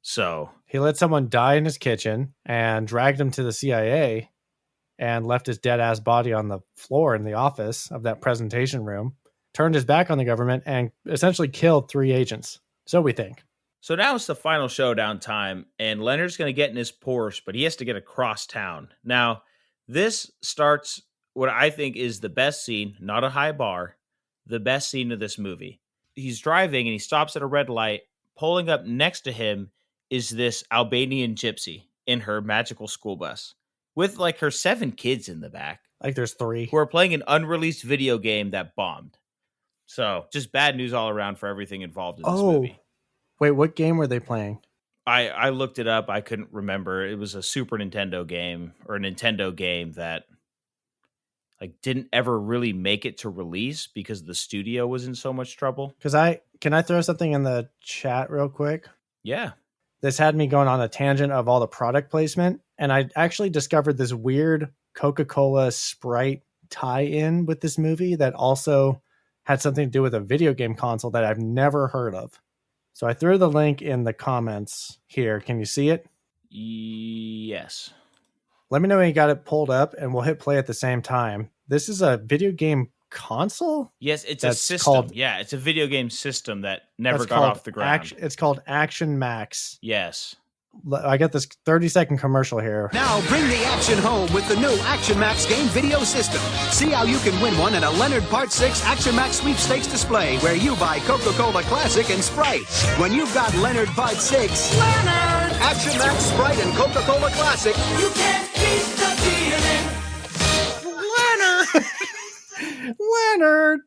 So he let someone die in his kitchen and dragged him to the CIA and left his dead ass body on the floor in the office of that presentation room, turned his back on the government, and essentially killed 3 agents. So we think. So now it's the final showdown time, and Leonard's going to get in his Porsche, but he has to get across town. Now, this starts what I think is the best scene, not a high bar, the best scene of this movie. He's driving, and he stops at a red light. Pulling up next to him is this Albanian gypsy in her magical school bus, with like her 7 kids in the back. Like there's 3. Who are playing an unreleased video game that bombed. So just bad news all around for everything involved in this movie. Wait, what game were they playing? I looked it up. I couldn't remember. It was a Super Nintendo game or a Nintendo game that like didn't ever really make it to release because the studio was in so much trouble. Can I throw something in the chat real quick? Yeah. This had me going on a tangent of all the product placement, and I actually discovered this weird Coca-Cola Sprite tie-in with this movie that also had something to do with a video game console that I've never heard of. So I threw the link in the comments here. Can you see it? Yes. Let me know when you got it pulled up, and we'll hit play at the same time. This is a video game console? Yes, it's a system. It's a video game system that never got off the ground. It's called Action Max. Yes. I got this 30-second commercial here. Now bring the action home with the new Action Max game video system. See how you can win one in a Leonard Part 6 Action Max sweepstakes display where you buy Coca-Cola Classic and Sprite. When you've got Leonard Part 6, Leonard! Action Max, Sprite, and Coca-Cola Classic, you can't beat the feeling. Leonard! Leonard!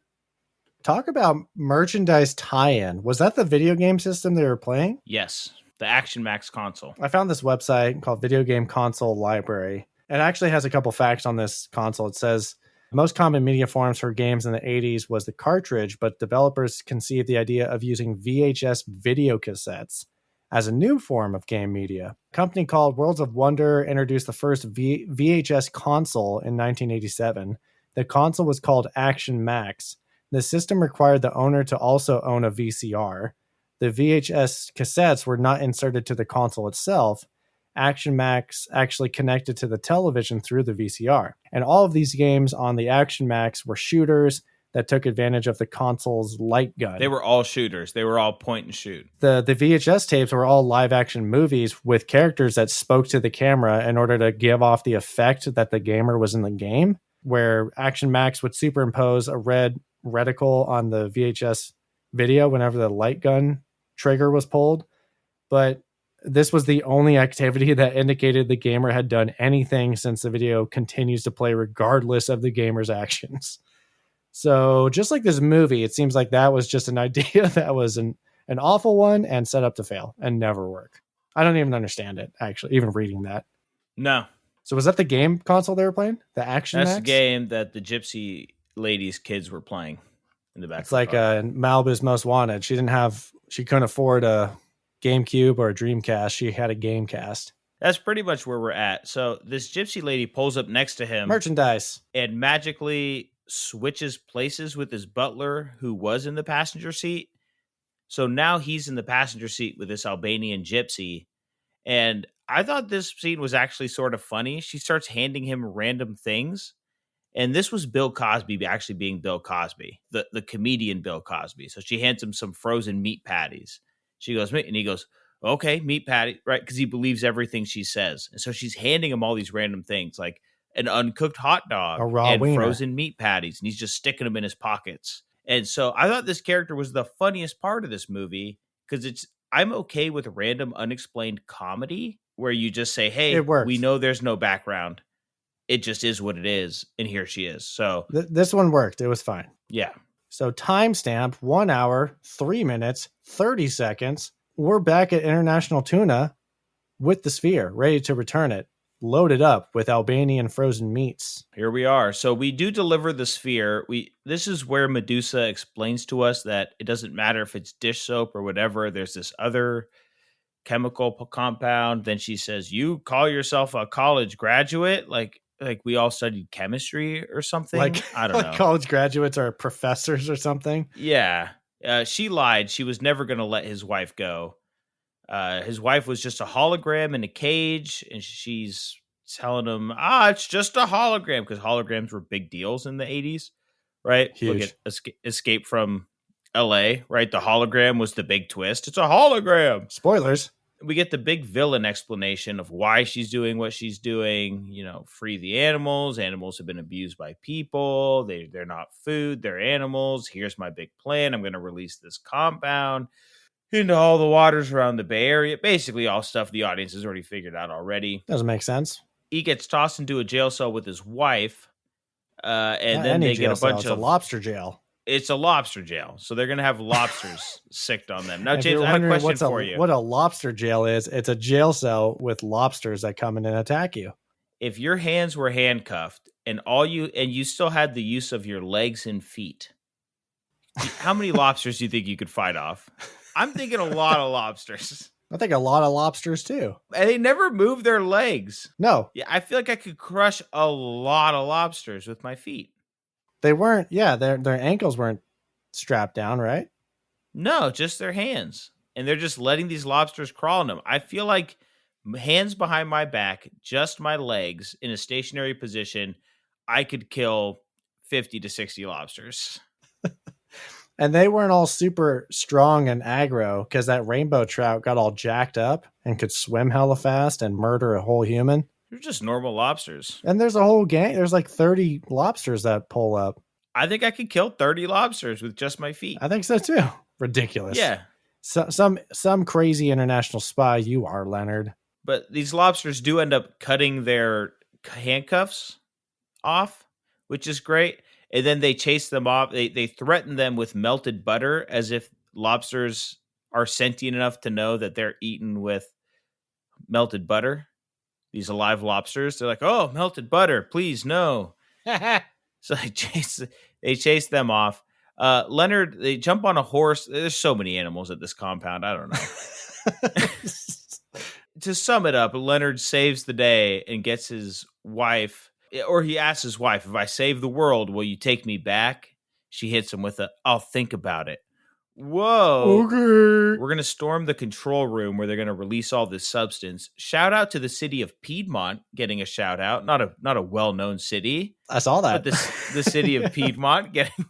Talk about merchandise tie-in. Was that the video game system they were playing? Yes. The Action Max console. I found this website called Video Game Console Library. It actually has a couple facts on this console. It says most common media forms for games in the 80s was the cartridge, but developers conceived the idea of using VHS video cassettes as a new form of game media. A company called Worlds of Wonder introduced the first VHS console in 1987. The console was called Action Max. The system required the owner to also own a VCR. The VHS cassettes were not inserted to the console itself. Action Max actually connected to the television through the VCR. And all of these games on the Action Max were shooters that took advantage of the console's light gun. They were all shooters. They were all point and shoot. The VHS tapes were all live action movies with characters that spoke to the camera in order to give off the effect that the gamer was in the game, where Action Max would superimpose a red reticle on the VHS video whenever the light gun trigger was pulled. But this was the only activity that indicated the gamer had done anything, since the video continues to play regardless of the gamer's actions. So just like this movie, it seems like that was just an idea that was an awful one and set up to fail and never work. I don't even understand it, actually, even reading that. No. So was that the game console they were playing? The Action Max? That's the game that the Gypsy lady's kids were playing in the back. It's like Malibu's Most Wanted. She couldn't afford a GameCube or a Dreamcast. She had a Gamecast. That's pretty much where we're at. So this Gypsy lady pulls up next to him. Merchandise. And magically switches places with his butler, who was in the passenger seat. So now he's in the passenger seat with this Albanian gypsy. And I thought this scene was actually sort of funny. She starts handing him random things. And this was Bill Cosby actually being Bill Cosby, the comedian Bill Cosby. So she hands him some frozen meat patties. She goes, and he goes, okay, meat patty, right? Because he believes everything she says. And so she's handing him all these random things, like an uncooked hot dog and wiener. Frozen meat patties. And he's just sticking them in his pockets. And so I thought this character was the funniest part of this movie, because I'm okay with random unexplained comedy where you just say, hey, we know there's no background. It just is what it is. And here she is. So this one worked. It was fine. Yeah. So timestamp 1 hour, 3 minutes, 30 seconds. We're back at International Tuna with the sphere, ready to return it, loaded up with Albanian frozen meats. Here we are. So we do deliver the sphere. This is where Medusa explains to us that it doesn't matter if it's dish soap or whatever. There's this other chemical compound. Then she says, you call yourself a college graduate? Like we all studied chemistry or something. I don't know. College graduates are professors or something. Yeah. She lied. She was never going to let his wife go. His wife was just a hologram in a cage, and she's telling him, it's just a hologram, because holograms were big deals in the 80s, right? Huge. Look at Escape from LA, right? The hologram was the big twist. It's a hologram. Spoilers. We get the big villain explanation of why she's doing what she's doing. Free the animals. Animals have been abused by people. They're not food. They're animals. Here's my big plan. I'm going to release this compound into all the waters around the Bay Area. Basically all stuff the audience has already figured out already. Doesn't make sense. He gets tossed into a jail cell with his wife. And then they get a bunch of... It's a lobster jail. It's a lobster jail. So they're going to have lobsters sicked on them. Now, James, I have a question for you. What a lobster jail is, it's a jail cell with lobsters that come in and attack you. If your hands were handcuffed and you still had the use of your legs and feet, how many lobsters do you think you could fight off? I'm thinking a lot of lobsters. I think a lot of lobsters too. And they never move their legs. No. Yeah, I feel like I could crush a lot of lobsters with my feet. They weren't, their ankles weren't strapped down, right? No, just their hands. And they're just letting these lobsters crawl in them. I feel like hands behind my back, just my legs in a stationary position, I could kill 50 to 60 lobsters. And they weren't all super strong and aggro because that rainbow trout got all jacked up and could swim hella fast and murder a whole human. They're just normal lobsters. And there's a whole gang. There's like 30 lobsters that pull up. I think I could kill 30 lobsters with just my feet. I think so too. Ridiculous. Yeah. So, some crazy international spy you are, Leonard. But these lobsters do end up cutting their handcuffs off, which is great. And then they chase them off. They threaten them with melted butter as if lobsters are sentient enough to know that they're eaten with melted butter. These alive lobsters, they're like, oh, melted butter, please, no. So they chase them off. Leonard, they jump on a horse. There's so many animals at this compound. I don't know. To sum it up, Leonard saves the day and gets his wife, or he asks his wife, if I save the world, will you take me back? She hits him with I'll think about it. Whoa. Okay. We're going to storm the control room where they're going to release all this substance. Shout out to the city of Piedmont getting a shout out. Not a well-known city. I saw that. But the city of Piedmont getting,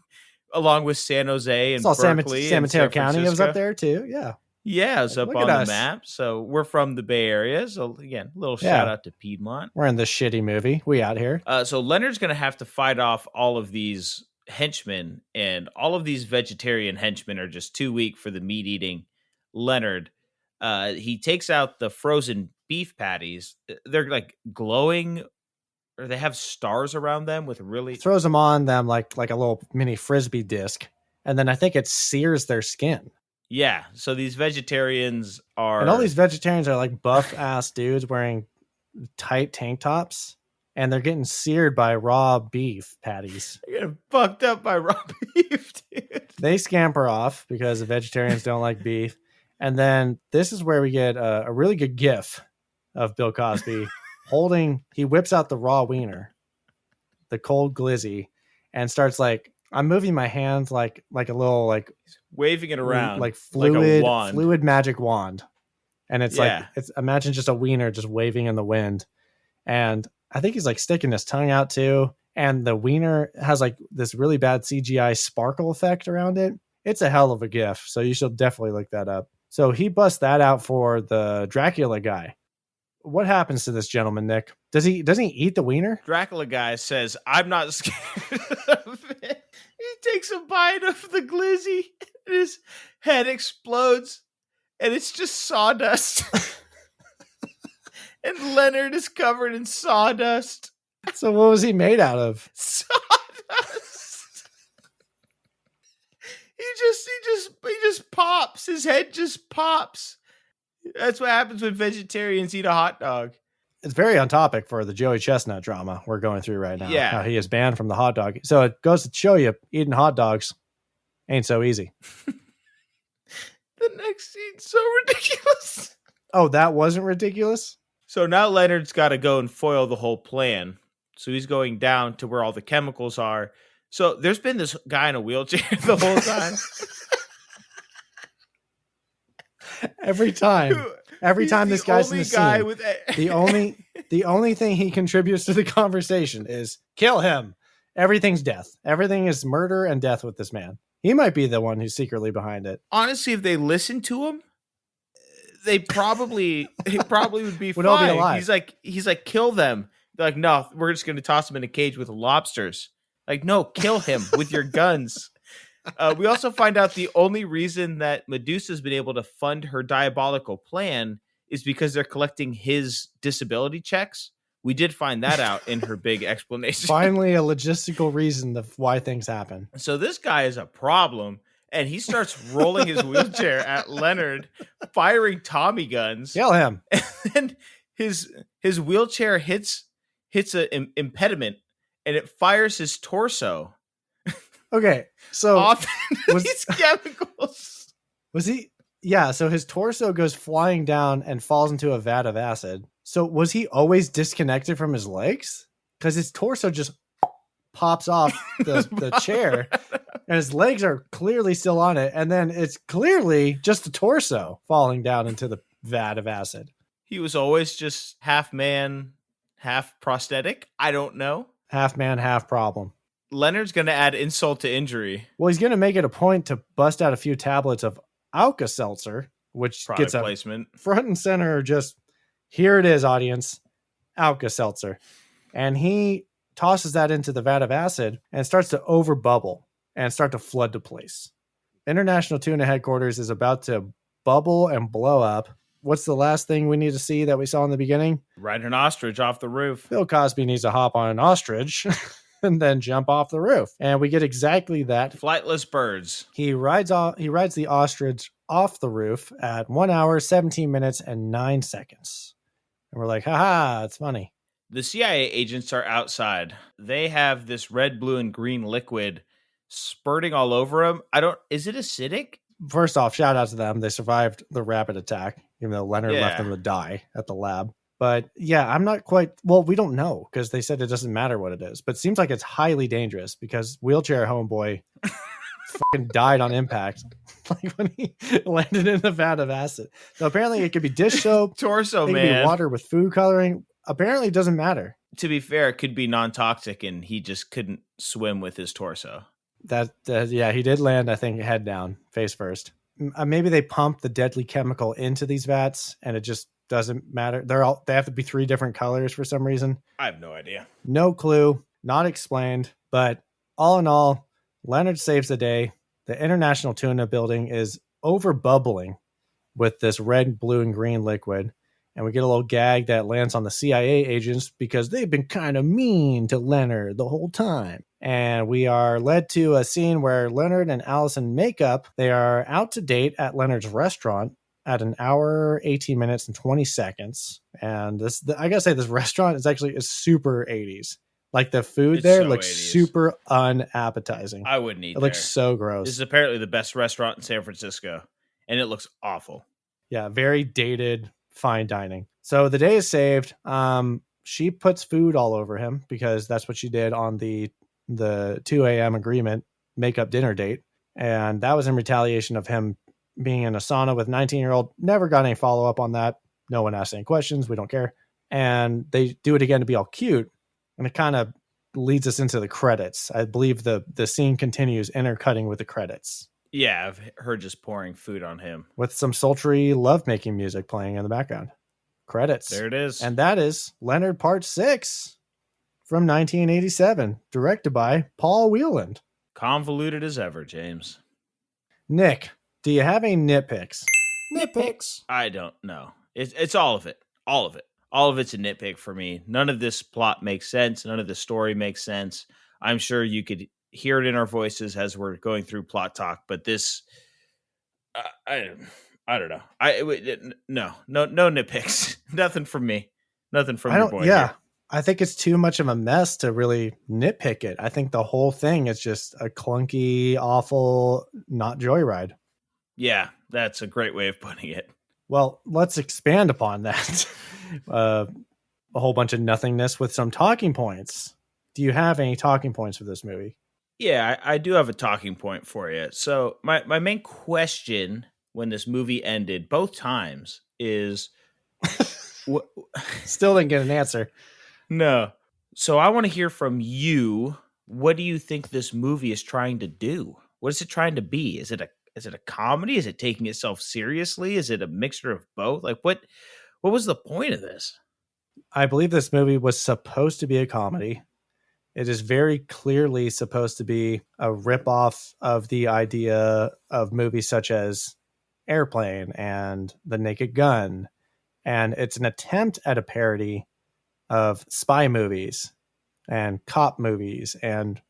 along with San Jose and saw Berkeley. San Mateo and San County was Francisco. up there too. Yeah. Yeah, it's up Look on at the us. map. So we're from the Bay Area. So again, a little shout out to Piedmont. We're in this shitty movie. We out here. So Leonard's going to have to fight off all of these henchmen, and all of these vegetarian henchmen are just too weak for the meat-eating Leonard. He takes out the frozen beef patties. They're like glowing, or they have stars around them with really... Throws them on them like a little mini Frisbee disc. And then I think it sears their skin. Yeah, so these vegetarians are... And all these vegetarians are like buff-ass dudes wearing tight tank tops. And they're getting seared by raw beef patties. They're getting fucked up by raw beef, dude. They scamper off because the vegetarians don't like beef. And then this is where we get a really good gif of Bill Cosby he whips out the raw wiener, the cold glizzy, and starts like, I'm moving my hands like a little like waving it around like fluid, like a wand. Fluid magic wand. And it's Yeah. like, imagine just a wiener just waving in the wind. And I think he's like sticking his tongue out too. And the wiener has like this really bad CGI sparkle effect around it. It's a hell of a gif. So you should definitely look that up. So he busts that out for the Dracula guy. What happens to this gentleman, Nick? Doesn't he eat the wiener? Dracula guy says, I'm not scared of it. He takes a bite of the glizzy and his head explodes and it's just sawdust. And Leonard is covered in sawdust. So what was he made out of? Sawdust. He just pops. His head just pops. That's what happens when vegetarians eat a hot dog. It's very on topic for the Joey Chestnut drama we're going through right now. Yeah. How he is banned from the hot dog. So it goes to show you eating hot dogs ain't so easy. The next scene's so ridiculous. Oh, that wasn't ridiculous? So now Leonard's got to go and foil the whole plan. So he's going down to where all the chemicals are. So there's been this guy in a wheelchair the whole time. Every time this guy's in the scene, with the only thing he contributes to the conversation is kill him. Everything's death. Everything is murder and death with this man. He might be the one who's secretly behind it. Honestly, if they listened to him, they probably would be Would fine. all be alive. He's like, kill them. They're like, no, we're just going to toss him in a cage with lobsters. Like, no, kill him with your guns. We also find out the only reason that Medusa's been able to fund her diabolical plan is because they're collecting his disability checks. We did find that out in her big explanation. Finally, a logistical reason of why things happen. So this guy is a problem, and he starts rolling his wheelchair at Leonard, firing Tommy guns. Kill him. And his wheelchair hits an impediment, and it fires his torso. Okay, so Off these chemicals. was he? Yeah, so his torso goes flying down and falls into a vat of acid. So was he always disconnected from his legs? Because his torso just pops off the chair, and his legs are clearly still on it, and then it's clearly just the torso falling down into the vat of acid. He was always just half man, half prosthetic. I don't know. Half man, half problem. Leonard's going to add insult to injury. Well, he's going to make it a point to bust out a few tablets of Alka-Seltzer, which Product gets a placement. front and center. Just here it is, audience, Alka-Seltzer. And he tosses that into the vat of acid and starts to over bubble and start to flood the place. International Tuna Headquarters is about to bubble and blow up. What's the last thing we need to see that we saw in the beginning? Ride an ostrich off the roof. Bill Cosby needs to hop on an ostrich and then jump off the roof. And we get exactly that. Flightless birds. He rides the ostrich off the roof at 1 hour, 17 minutes, and 9 seconds. And we're like, haha, it's funny. The CIA agents are outside. They have this red, blue, and green liquid spurting all over them. Is it acidic? First off, shout out to them. They survived the rapid attack, even though Leonard left them to die at the lab. But yeah, I'm not quite, well, we don't know because they said it doesn't matter what it is, but it seems like it's highly dangerous because wheelchair homeboy fucking died on impact. Like when he landed in the vat of acid. So apparently it could be dish soap, torso, it man. could be water with food coloring. Apparently it doesn't matter. To be fair, it could be non-toxic and he just couldn't swim with his torso. Yeah, he did land, I think, head down, face first. Maybe they pump the deadly chemical into these vats and it just doesn't matter. They have to be 3 different colors for some reason. I have no idea. No clue, not explained. But all in all, Leonard saves the day. The International Tuna building is over bubbling with this red, blue, and green liquid. And we get a little gag that lands on the CIA agents because they've been kind of mean to Leonard the whole time. And we are led to a scene where Leonard and Allison make up. They are out to date at Leonard's restaurant at 1 hour, 18 minutes, and 20 seconds. And I gotta say, this restaurant is super 80s. Like the food there looks 80s. super unappetizing. I wouldn't eat It looks so gross. This is apparently the best restaurant in San Francisco, and it looks awful. Yeah, very dated, fine dining. So the day is saved. She puts food all over him because that's what she did on the 2 a.m. agreement makeup dinner date. And that was in retaliation of him being in a sauna with 19-year-old. Never got any follow-up on that. No one asked any questions. We don't care. And they do it again to be all cute. And it kind of leads us into the credits. I believe the scene continues intercutting with the credits. Yeah, I've heard just pouring food on him. With some sultry lovemaking music playing in the background. Credits. There it is. And that is Leonard Part 6 from 1987, directed by Paul Whelan. Convoluted as ever, James. Nick, do you have any nitpicks? Nitpicks. I don't know. It's all of it. All of it. All of it's a nitpick for me. None of this plot makes sense. None of the story makes sense. I'm sure you could hear it in our voices as we're going through plot talk, but this, I don't know. No nitpicks. Nothing from me. Nothing from your boy. Yeah, here. I think it's too much of a mess to really nitpick it. I think the whole thing is just a clunky, awful, not joyride. Yeah, that's a great way of putting it. Well, let's expand upon that. A whole bunch of nothingness with some talking points. Do you have any talking points for this movie? Yeah, I do have a talking point for you. So my main question when this movie ended both times is... Still didn't get an answer. No. So I want to hear from you. What do you think this movie is trying to do? What is it trying to be? Is it a comedy? Is it taking itself seriously? Is it a mixture of both? Like what was the point of this? I believe this movie was supposed to be a comedy. It is very clearly supposed to be a ripoff of the idea of movies such as Airplane and The Naked Gun. And it's an attempt at a parody of spy movies and cop movies. And,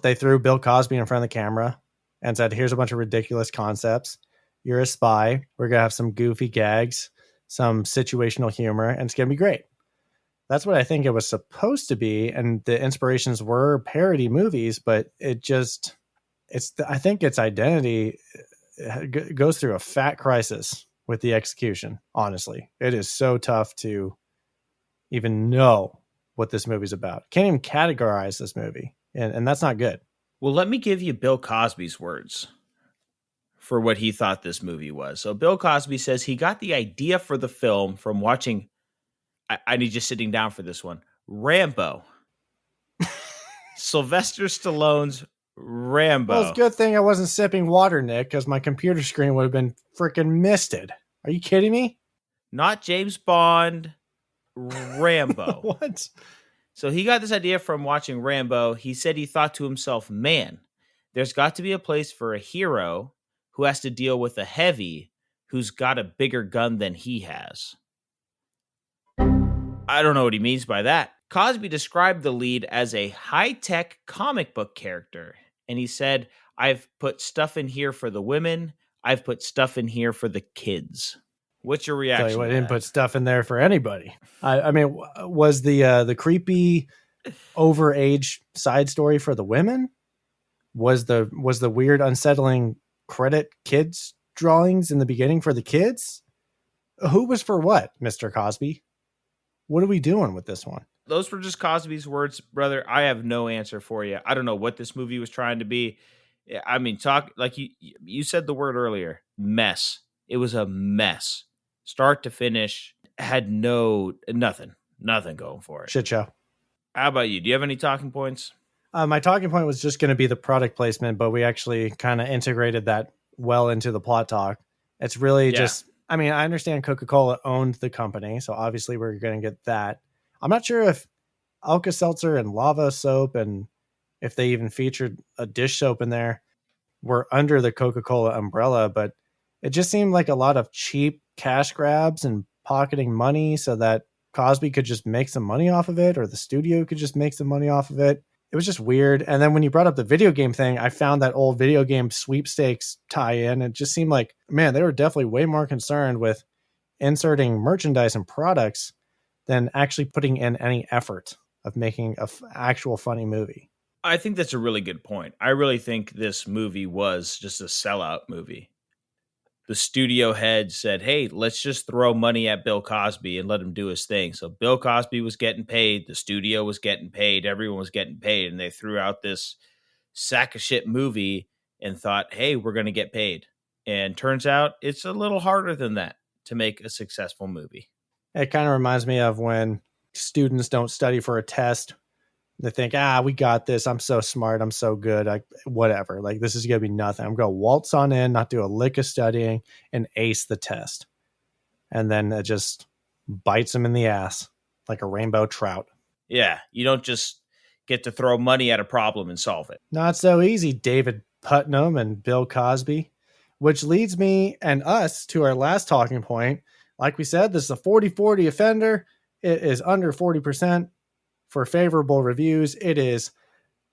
they threw Bill Cosby in front of the camera and said, here's a bunch of ridiculous concepts. You're a spy. We're going to have some goofy gags, some situational humor, and it's going to be great. That's what I think it was supposed to be. And the inspirations were parody movies, but I think its identity goes through a fat crisis with the execution. Honestly, it is so tough to even know what this movie's about. Can't even categorize this movie. And that's not good. Well, let me give you Bill Cosby's words for what he thought this movie was. So Bill Cosby says he got the idea for the film from watching, I need you sitting down for this one, Rambo. Sylvester Stallone's Rambo. Well, it's a good thing I wasn't sipping water, Nick, because my computer screen would have been freaking misted. Are you kidding me? Not James Bond, Rambo. What? So he got this idea from watching Rambo. He said he thought to himself, man, there's got to be a place for a hero who has to deal with a heavy who's got a bigger gun than he has. I don't know what he means by that. Cosby described the lead as a high-tech comic book character. And he said, I've put stuff in here for the women. I've put stuff in here for the kids. What's your reaction? Tell you what, I didn't put stuff in there for anybody. I mean, was the creepy overage side story for the women? Was the weird unsettling credit kids drawings in the beginning for the kids? Who was for what, Mr. Cosby? What are we doing with this one? Those were just Cosby's words, brother. I have no answer for you. I don't know what this movie was trying to be. I mean, talk like you said the word earlier, mess. It was a mess. Start to finish, had nothing going for it. Shit show. How about you? Do you have any talking points? My talking point was just going to be the product placement, but we actually kind of integrated that well into the plot talk. It's really just, I mean, I understand Coca-Cola owned the company, so obviously we're going to get that. I'm not sure if Alka-Seltzer and Lava soap, and if they even featured a dish soap in there, were under the Coca-Cola umbrella, but it just seemed like a lot of cheap cash grabs and pocketing money so that Cosby could just make some money off of it, or the studio could just make some money off of it. It was just weird. And then when you brought up the video game thing, I found that old video game sweepstakes tie-in. It just seemed like, man, they were definitely way more concerned with inserting merchandise and products than actually putting in any effort of making an actual funny movie. I think that's a really good point. I really think this movie was just a sellout movie. The studio head said, hey, let's just throw money at Bill Cosby and let him do his thing. So Bill Cosby was getting paid. The studio was getting paid. Everyone was getting paid. And they threw out this sack of shit movie and thought, hey, we're going to get paid. And turns out it's a little harder than that to make a successful movie. It kind of reminds me of when students don't study for a test. They think, we got this. I'm so smart. I'm so good. Whatever. Like, this is going to be nothing. I'm going to waltz on in, not do a lick of studying, and ace the test. And then it just bites them in the ass like a rainbow trout. Yeah. You don't just get to throw money at a problem and solve it. Not so easy, David Putnam and Bill Cosby. Which leads me and us to our last talking point. Like we said, this is a 40-40 offender. It is under 40%. For favorable reviews, it is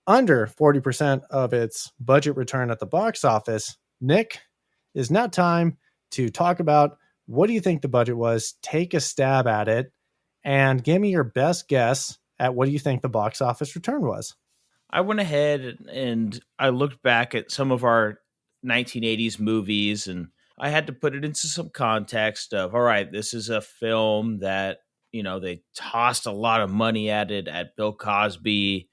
under 40% of its budget return at the box office. Nick, it's now time to talk about what do you think the budget was? Take a stab at it and give me your best guess at what do you think the box office return was. I went ahead and I looked back at some of our 1980s movies, and I had to put it into some context of, all right, this is a film that, you know, they tossed a lot of money at it at Bill Cosby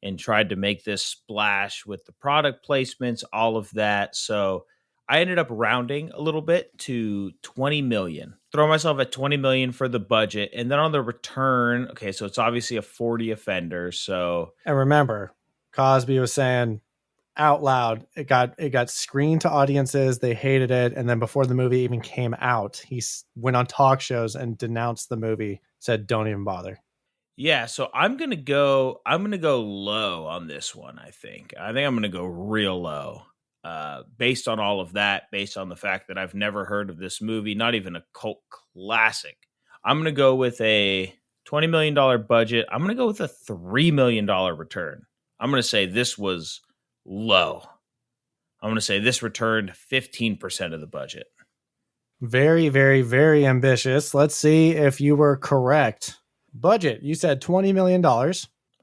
and tried to make this splash with the product placements, all of that. So I ended up rounding a little bit to 20 million. Throw myself at 20 million for the budget. And then on the return, okay, so it's obviously a 40 offender. So, and remember, Cosby was saying out loud, it got screened to audiences. They hated it. And then before the movie even came out, he went on talk shows and denounced the movie, said, don't even bother. Yeah. So I'm going to go low on this one. I think I'm going to go real low, based on all of that, based on the fact that I've never heard of this movie, not even a cult classic. I'm going to go with a $20 million budget. I'm going to go with a $3 million return. I'm going to say this was low. I'm going to say this returned 15% of the budget. Very, very, very ambitious. Let's see if you were correct. Budget, you said $20 million.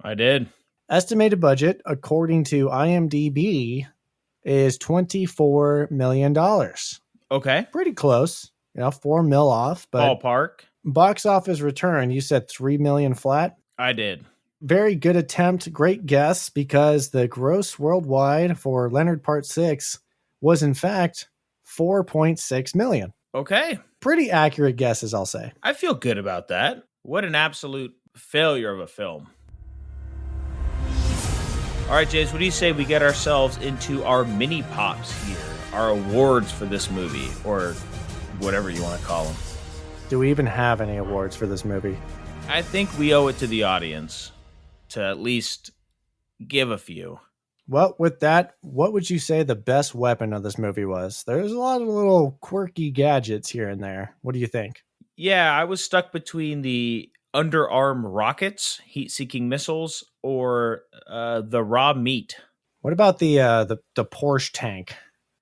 I did. Estimated budget, according to IMDb, is $24 million. Okay. Pretty close. 4 mil off. But ballpark. Box office return, you said 3 million flat. I did. Very good attempt. Great guess, because the gross worldwide for Leonard Part 6 was in fact 4.6 million. Okay. Pretty accurate guesses, I'll say. I feel good about that. What an absolute failure of a film. All right, James, what do you say we get ourselves into our mini pops here, our awards for this movie, or whatever you want to call them? Do we even have any awards for this movie? I think we owe it to the audience to at least give a few. Well, with that, what would you say the best weapon of this movie was? There's a lot of little quirky gadgets here and there. What do you think? Yeah, I was stuck between the underarm rockets, heat-seeking missiles, or the raw meat. What about the Porsche tank?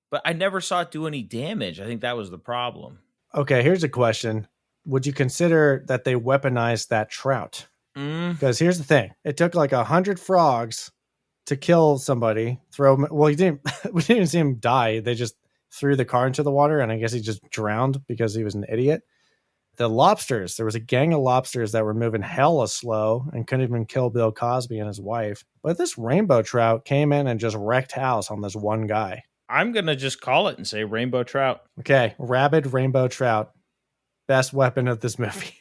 But I never saw it do any damage. I think that was the problem. Okay, here's a question. Would you consider that they weaponized that trout? Because here's the thing. It took like 100 frogs to kill somebody. We didn't even see him die. They just threw the car into the water, and I guess he just drowned because he was an idiot. The lobsters, there was a gang of lobsters that were moving hella slow and couldn't even kill Bill Cosby and his wife. But this rainbow trout came in and just wrecked house on this one guy. I'm going to just call it and say rainbow trout. Okay, rabid rainbow trout. Best weapon of this movie.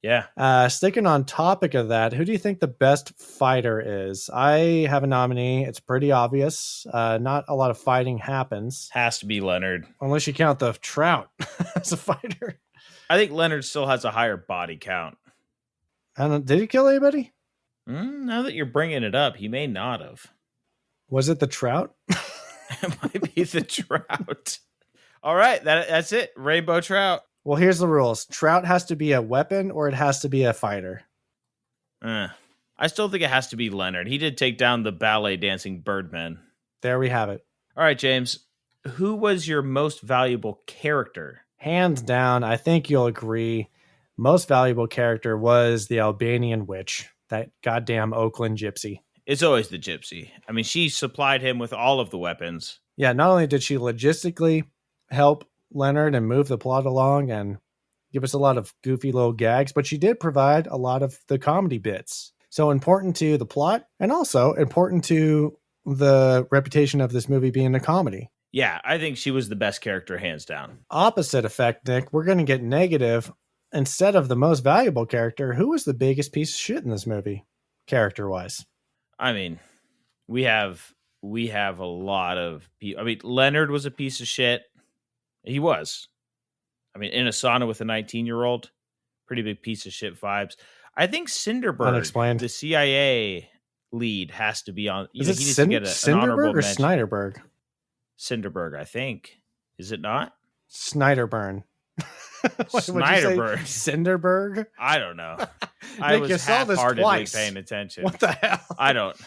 Yeah. Sticking on topic of that, who do you think the best fighter is? I have a nominee. It's pretty obvious. Not a lot of fighting happens. Has to be Leonard. Unless you count the trout as a fighter. I think Leonard still has a higher body count. Did he kill anybody? Now that you're bringing it up, he may not have. Was it the trout? It might be the trout. All right, that's it. Rainbow trout. Well, here's the rules. Trout has to be a weapon or it has to be a fighter. I still think it has to be Leonard. He did take down the ballet dancing Birdman. There we have it. All right, James. Who was your most valuable character? Hands down, I think you'll agree. Most valuable character was the Albanian witch, that goddamn Oakland gypsy. It's always the gypsy. I mean, she supplied him with all of the weapons. Yeah, not only did she logistically help Leonard and move the plot along and give us a lot of goofy little gags, but she did provide a lot of the comedy bits. So important to the plot and also important to the reputation of this movie being a comedy. Yeah, I think she was the best character, hands down. Opposite effect, Nick. We're going to get negative. Instead of the most valuable character, who was the biggest piece of shit in this movie, character-wise? I mean, we have a lot of people. I mean, Leonard was a piece of shit. He was. I mean, in a sauna with a 19-year-old, pretty big piece of shit vibes. I think Cinderberg, Unexplained. the CIA lead, has to be on. Is it Cinderberg or Snyderberg? Cinderberg, I think. Is it not? Snyderburn. Snyderberg. Cinderberg? I don't know. I Nick, was you saw this half-heartedly twice. paying attention. What the hell? I don't.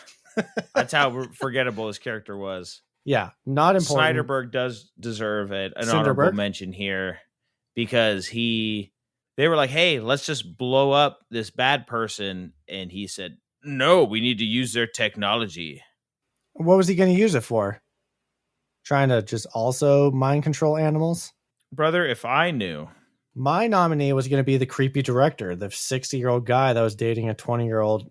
That's how forgettable his character was. Yeah, not important. Snyderberg does deserve an honorable mention here because they were like, hey, let's just blow up this bad person. And he said, no, we need to use their technology. What was he going to use it for? Trying to just also mind control animals? Brother, if I knew. My nominee was going to be the creepy director, the 60-year-old guy that was dating a 20-year-old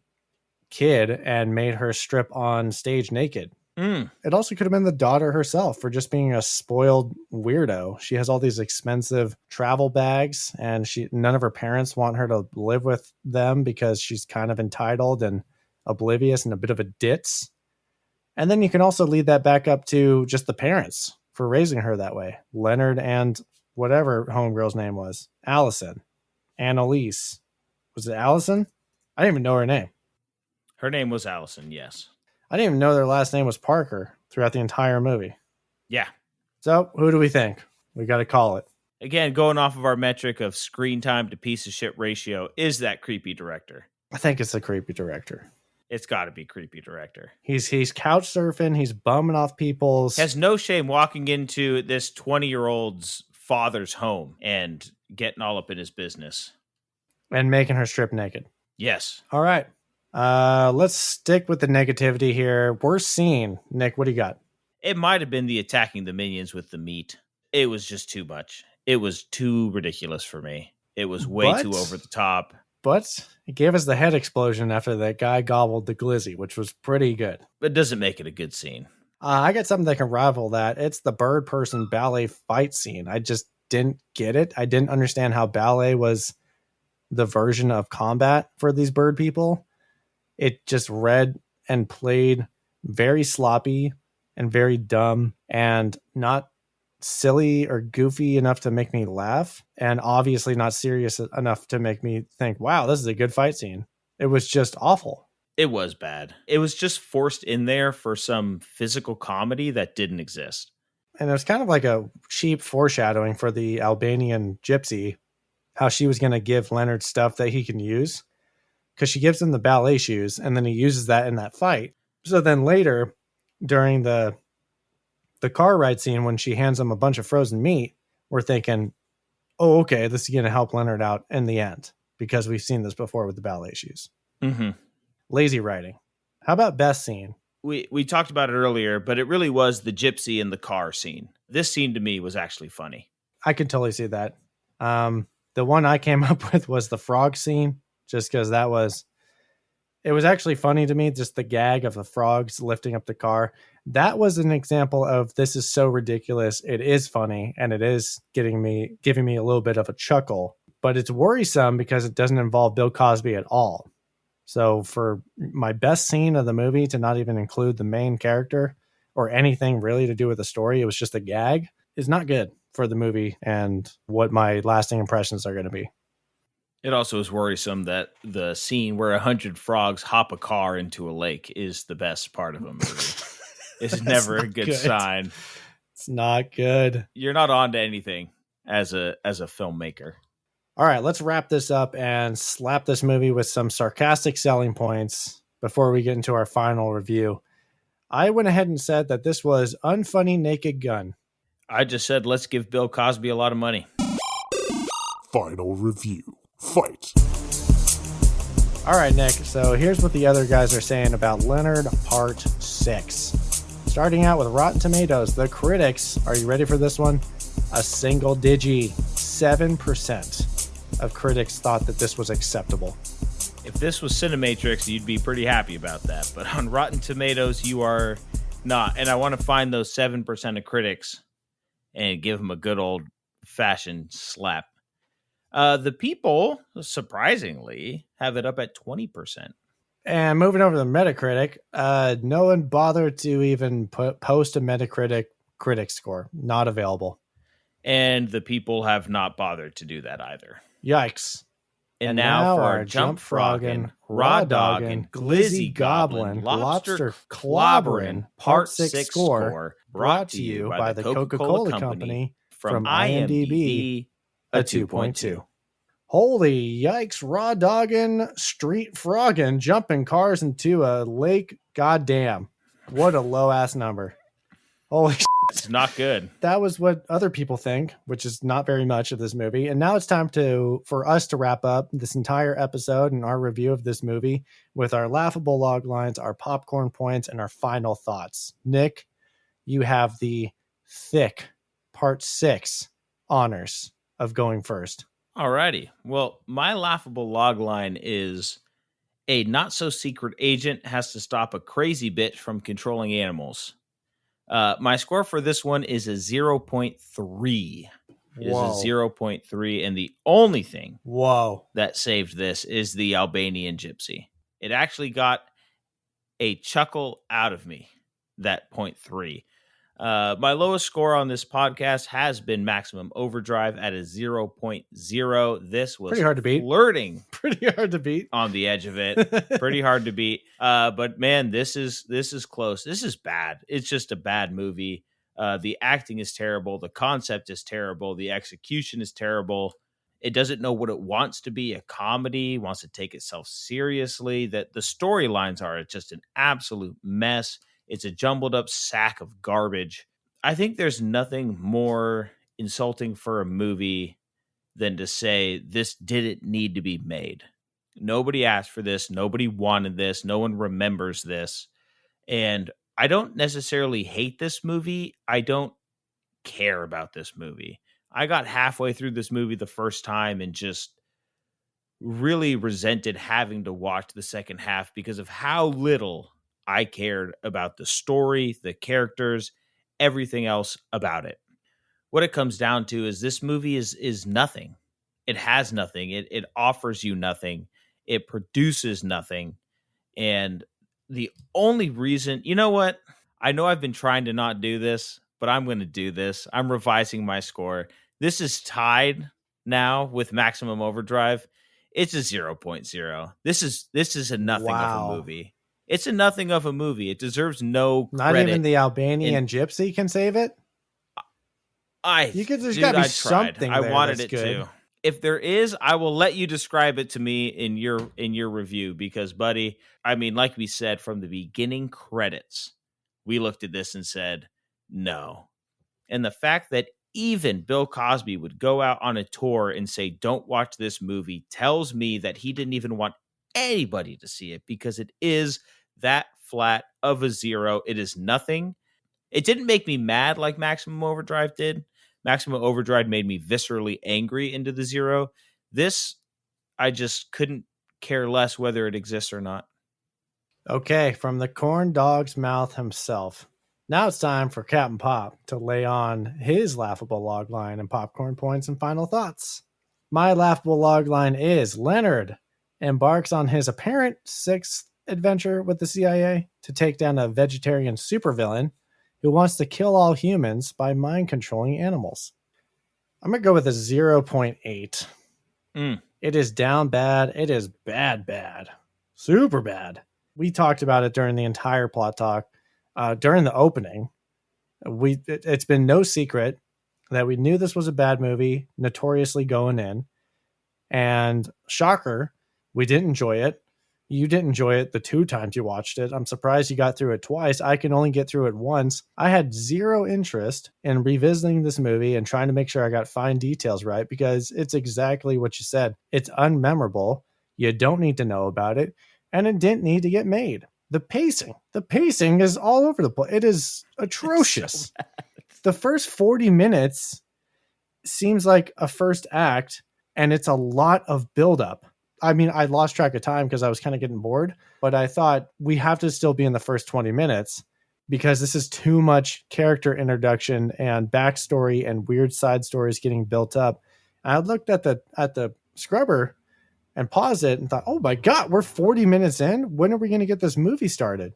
kid and made her strip on stage naked. It also could have been the daughter herself for just being a spoiled weirdo. She has all these expensive travel bags and none of her parents want her to live with them because she's kind of entitled and oblivious and a bit of a ditz. And then you can also lead that back up to just the parents for raising her that way. Leonard and whatever homegirl's name was. Allison. Annalise. Was it Allison? I didn't even know her name. Her name was Allison, yes. I didn't even know their last name was Parker throughout the entire movie. Yeah. So, who do we think? We got to call it. Again, going off of our metric of screen time to piece of shit ratio, is that creepy director? I think it's the creepy director. It's got to be creepy director. He's couch surfing. He's bumming off people's. Has no shame walking into this 20-year-old's father's home and getting all up in his business. And making her strip naked. Yes. All right. Let's stick with the negativity here. Worst scene. Nick, what do you got? It might have been the attacking the minions with the meat. It was just too much. It was too ridiculous for me. It was way too over the top. But it gave us the head explosion after that guy gobbled the glizzy, which was pretty good. But it doesn't make it a good scene. I got something that can rival that. It's the bird person ballet fight scene. I just didn't get it. I didn't understand how ballet was the version of combat for these bird people. It just read and played very sloppy and very dumb and not silly or goofy enough to make me laugh, and obviously not serious enough to make me think, wow, this is a good fight scene. It was just awful. It was bad. It was just forced in there for some physical comedy that didn't exist. And it was kind of like a cheap foreshadowing for the Albanian gypsy, how she was going to give Leonard stuff that he can use, because she gives him the ballet shoes and then he uses that in that fight. So then later during the car ride scene, when she hands him a bunch of frozen meat, we're thinking, oh, okay, this is going to help Leonard out in the end, because we've seen this before with the ballet shoes. Mm-hmm. Lazy writing. How about best scene? We talked about it earlier, but it really was the gypsy in the car scene. This scene to me was actually funny. I can totally see that. The one I came up with was the frog scene, just because it was actually funny to me, just the gag of the frogs lifting up the car. That was an example of, this is so ridiculous. It is funny, and it is giving me a little bit of a chuckle, but it's worrisome because it doesn't involve Bill Cosby at all. So for my best scene of the movie to not even include the main character or anything really to do with the story, it was just a gag, is not good for the movie and what my lasting impressions are going to be. It also is worrisome that the scene where 100 frogs hop a car into a lake is the best part of a movie. It's never a good sign. It's not good. You're not on to anything as a filmmaker. All right, let's wrap this up and slap this movie with some sarcastic selling points before we get into our final review. I went ahead and said that this was unfunny Naked Gun. I just said, let's give Bill Cosby a lot of money. Final review. Fight. All right, Nick. So here's what the other guys are saying about Leonard Part 6. Starting out with Rotten Tomatoes, the critics, are you ready for this one? A single digit 7% of critics thought that this was acceptable. If this was Cinematrix, you'd be pretty happy about that. But on Rotten Tomatoes, you are not. And I want to find those 7% of critics and give them a good old-fashioned slap. The people, surprisingly, have it up at 20%. And moving over to the Metacritic, no one bothered to even post a Metacritic critic score. Not available. And the people have not bothered to do that either. Yikes. And now for our Jump Froggin', Raw Doggin', Glizzy Goblin, Lobster Clobbering, Part 6 score, brought to you by the Coca-Cola Company from IMDb, a 2.2. Holy yikes, raw doggin', street froggin', jumping cars into a lake. Goddamn. What a low ass number. Holy shit. It's not good. That was what other people think, which is not very much of this movie. And now it's time for us to wrap up this entire episode and our review of this movie with our laughable log lines, our popcorn points, and our final thoughts. Nick, you have the thick Part 6 honors of going first. Alrighty. Well, my laughable log line is a not-so-secret agent has to stop a crazy bitch from controlling animals. My score for this one is a 0.3. It is a 0.3, and the only thing that saved this is the Albanian gypsy. It actually got a chuckle out of me, that 0.3. My lowest score on this podcast has been Maximum Overdrive at a 0.0. This was pretty hard to beat. Flirting. Pretty hard to beat. On the edge of it. Pretty hard to beat. But man, this is close. This is bad. It's just a bad movie. The acting is terrible. The concept is terrible. The execution is terrible. It doesn't know what it wants to be, a comedy, wants to take itself seriously. That the storylines are just an absolute mess. It's a jumbled up sack of garbage. I think there's nothing more insulting for a movie than to say this didn't need to be made. Nobody asked for this. Nobody wanted this. No one remembers this. And I don't necessarily hate this movie. I don't care about this movie. I got halfway through this movie the first time and just really resented having to watch the second half because of how little I cared about the story, the characters, everything else about it. What it comes down to is this movie is nothing. It has nothing. It offers you nothing. It produces nothing. And the only reason, you know what? I know I've been trying to not do this, but I'm going to do this. I'm revising my score. This is tied now with Maximum Overdrive. It's a 0.0. This is a nothing of a movie. It's a nothing of a movie. It deserves no Not credit. even the Albanian gypsy can save it. There's got to be something. I wanted it to. If there is, I will let you describe it to me in your review, because, buddy, I mean, like we said from the beginning credits, we looked at this and said no. And the fact that even Bill Cosby would go out on a tour and say, "Don't watch this movie," tells me that he didn't even want anybody to see it, because it is that flat of a 0. It is nothing. It didn't make me mad like Maximum Overdrive did. Maximum Overdrive made me viscerally angry into the 0. This, I just couldn't care less whether it exists or not. Okay, from the corn dog's mouth himself. Now it's time for Captain Pop to lay on his laughable logline and popcorn points and final thoughts. My laughable logline is Leonard embarks on his apparent 6th adventure with the CIA to take down a vegetarian supervillain who wants to kill all humans by mind-controlling animals. I'm going to go with a 0.8. It is down bad. It is bad. Super bad. We talked about it during the entire plot talk. During the opening, it's been no secret that we knew this was a bad movie, notoriously going in. And shocker, we didn't enjoy it. You didn't enjoy it the 2 times you watched it. I'm surprised you got through it twice. I can only get through it once. I had 0 interest in revisiting this movie and trying to make sure I got fine details right, because it's exactly what you said. It's unmemorable. You don't need to know about it. And it didn't need to get made. The pacing is all over the place. It is atrocious. So the first 40 minutes seems like a first act, and it's a lot of buildup. I mean, I lost track of time because I was kind of getting bored, but I thought we have to still be in the first 20 minutes because this is too much character introduction and backstory and weird side stories getting built up. And I looked at the scrubber and paused it and thought, oh my God, we're 40 minutes in. When are we going to get this movie started?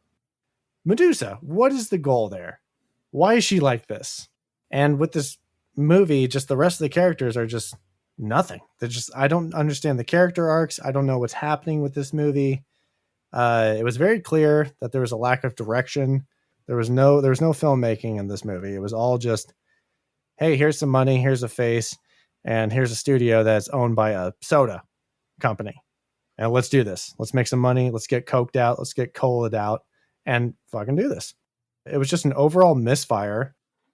Medusa, what is the goal there? Why is she like this? And with this movie, just the rest of the characters are just nothing. I don't understand the character arcs. I don't know what's happening with this movie. It was very clear that there was a lack of direction. There was no filmmaking in this movie. It was all just, hey, here's some money, here's a face, and here's a studio that's owned by a soda company. And let's do this. Let's make some money. Let's get coked out. Let's get colaed out and fucking do this. It was just an overall misfire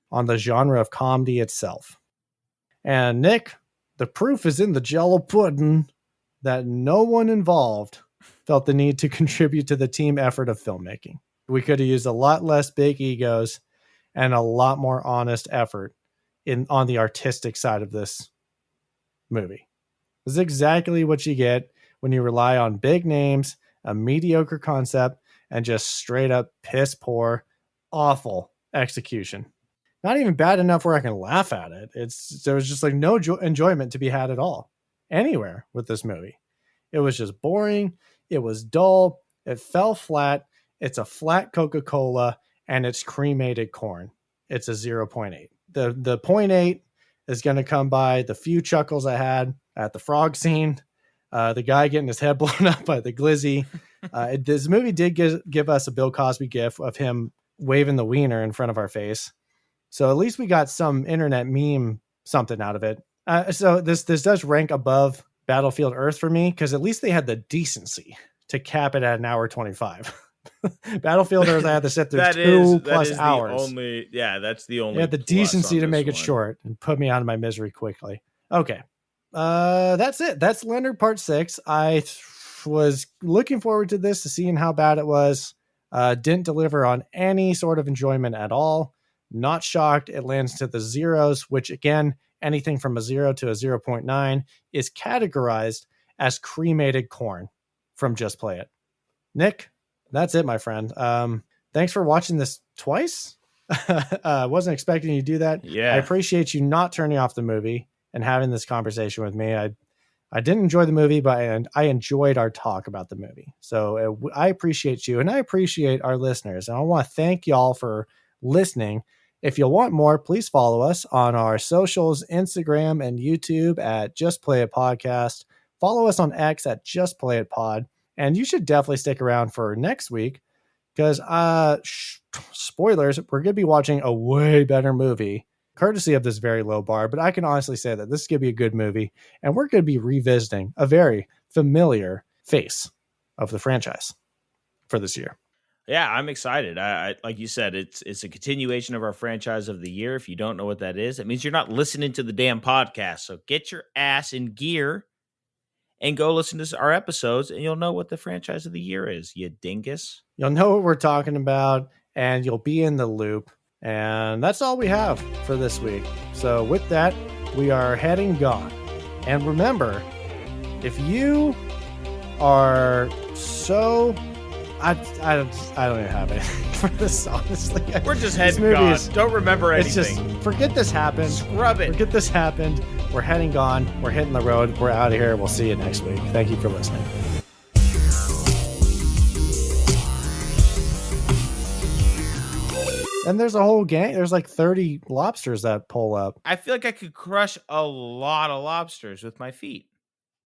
on the genre of comedy itself. And Nick, the proof is in the Jello pudding that no one involved felt the need to contribute to the team effort of filmmaking. We could have used a lot less big egos and a lot more honest effort on the artistic side of this movie. This is exactly what you get when you rely on big names, a mediocre concept, and just straight up piss poor, awful execution. Not even bad enough where I can laugh at it. There was just like no enjoyment to be had at all anywhere with this movie. It was just boring. It was dull. It fell flat. It's a flat Coca-Cola and it's cremated corn. It's a 0.8. The 0.8 is going to come by the few chuckles I had at the frog scene, the guy getting his head blown up by the glizzy. This movie did give us a Bill Cosby gif of him waving the wiener in front of our face. So at least we got some internet meme something out of it. So this does rank above Battlefield Earth for me, because at least they had the decency to cap it at an hour 25. Battlefield Earth, I had to sit through 2+ hours. That's the only. They had the decency to make it short and put me out of my misery quickly. Okay. That's it. That's Leonard Part 6. I was looking forward to this, to seeing how bad it was. Didn't deliver on any sort of enjoyment at all. Not shocked it lands to the zeros, which again, anything from a 0 to a 0.9 is categorized as cremated corn from Just Play It. Nick, that's it, my friend. Thanks for watching this twice. Wasn't expecting you to do that. Yeah. I appreciate you not turning off the movie and having this conversation with me. I I didn't enjoy the movie, but I enjoyed our talk about the movie. So I appreciate you, and I appreciate our listeners. And I want to thank y'all for listening. If you want more, please follow us on our socials, Instagram and YouTube at Just Play It Podcast. Follow us on X at Just Play It Pod. And you should definitely stick around for next week because, spoilers, we're going to be watching a way better movie, courtesy of this very low bar. But I can honestly say that this is going to be a good movie. And we're going to be revisiting a very familiar face of the franchise for this year. Yeah, I'm excited. I like you said, it's a continuation of our franchise of the year. If you don't know what that is, it means you're not listening to the damn podcast. So get your ass in gear and go listen to our episodes, and you'll know what the franchise of the year is, you dingus. You'll know what we're talking about, and you'll be in the loop. And that's all we have for this week. So with that, we are heading gone. And remember, if you are so... I don't even have anything for this, honestly. We're just heading gone. Don't remember anything. It's just, forget this happened. Scrub it. Forget this happened. We're heading gone. We're hitting the road. We're out of here. We'll see you next week. Thank you for listening. And there's a whole gang. There's like 30 lobsters that pull up. I feel like I could crush a lot of lobsters with my feet.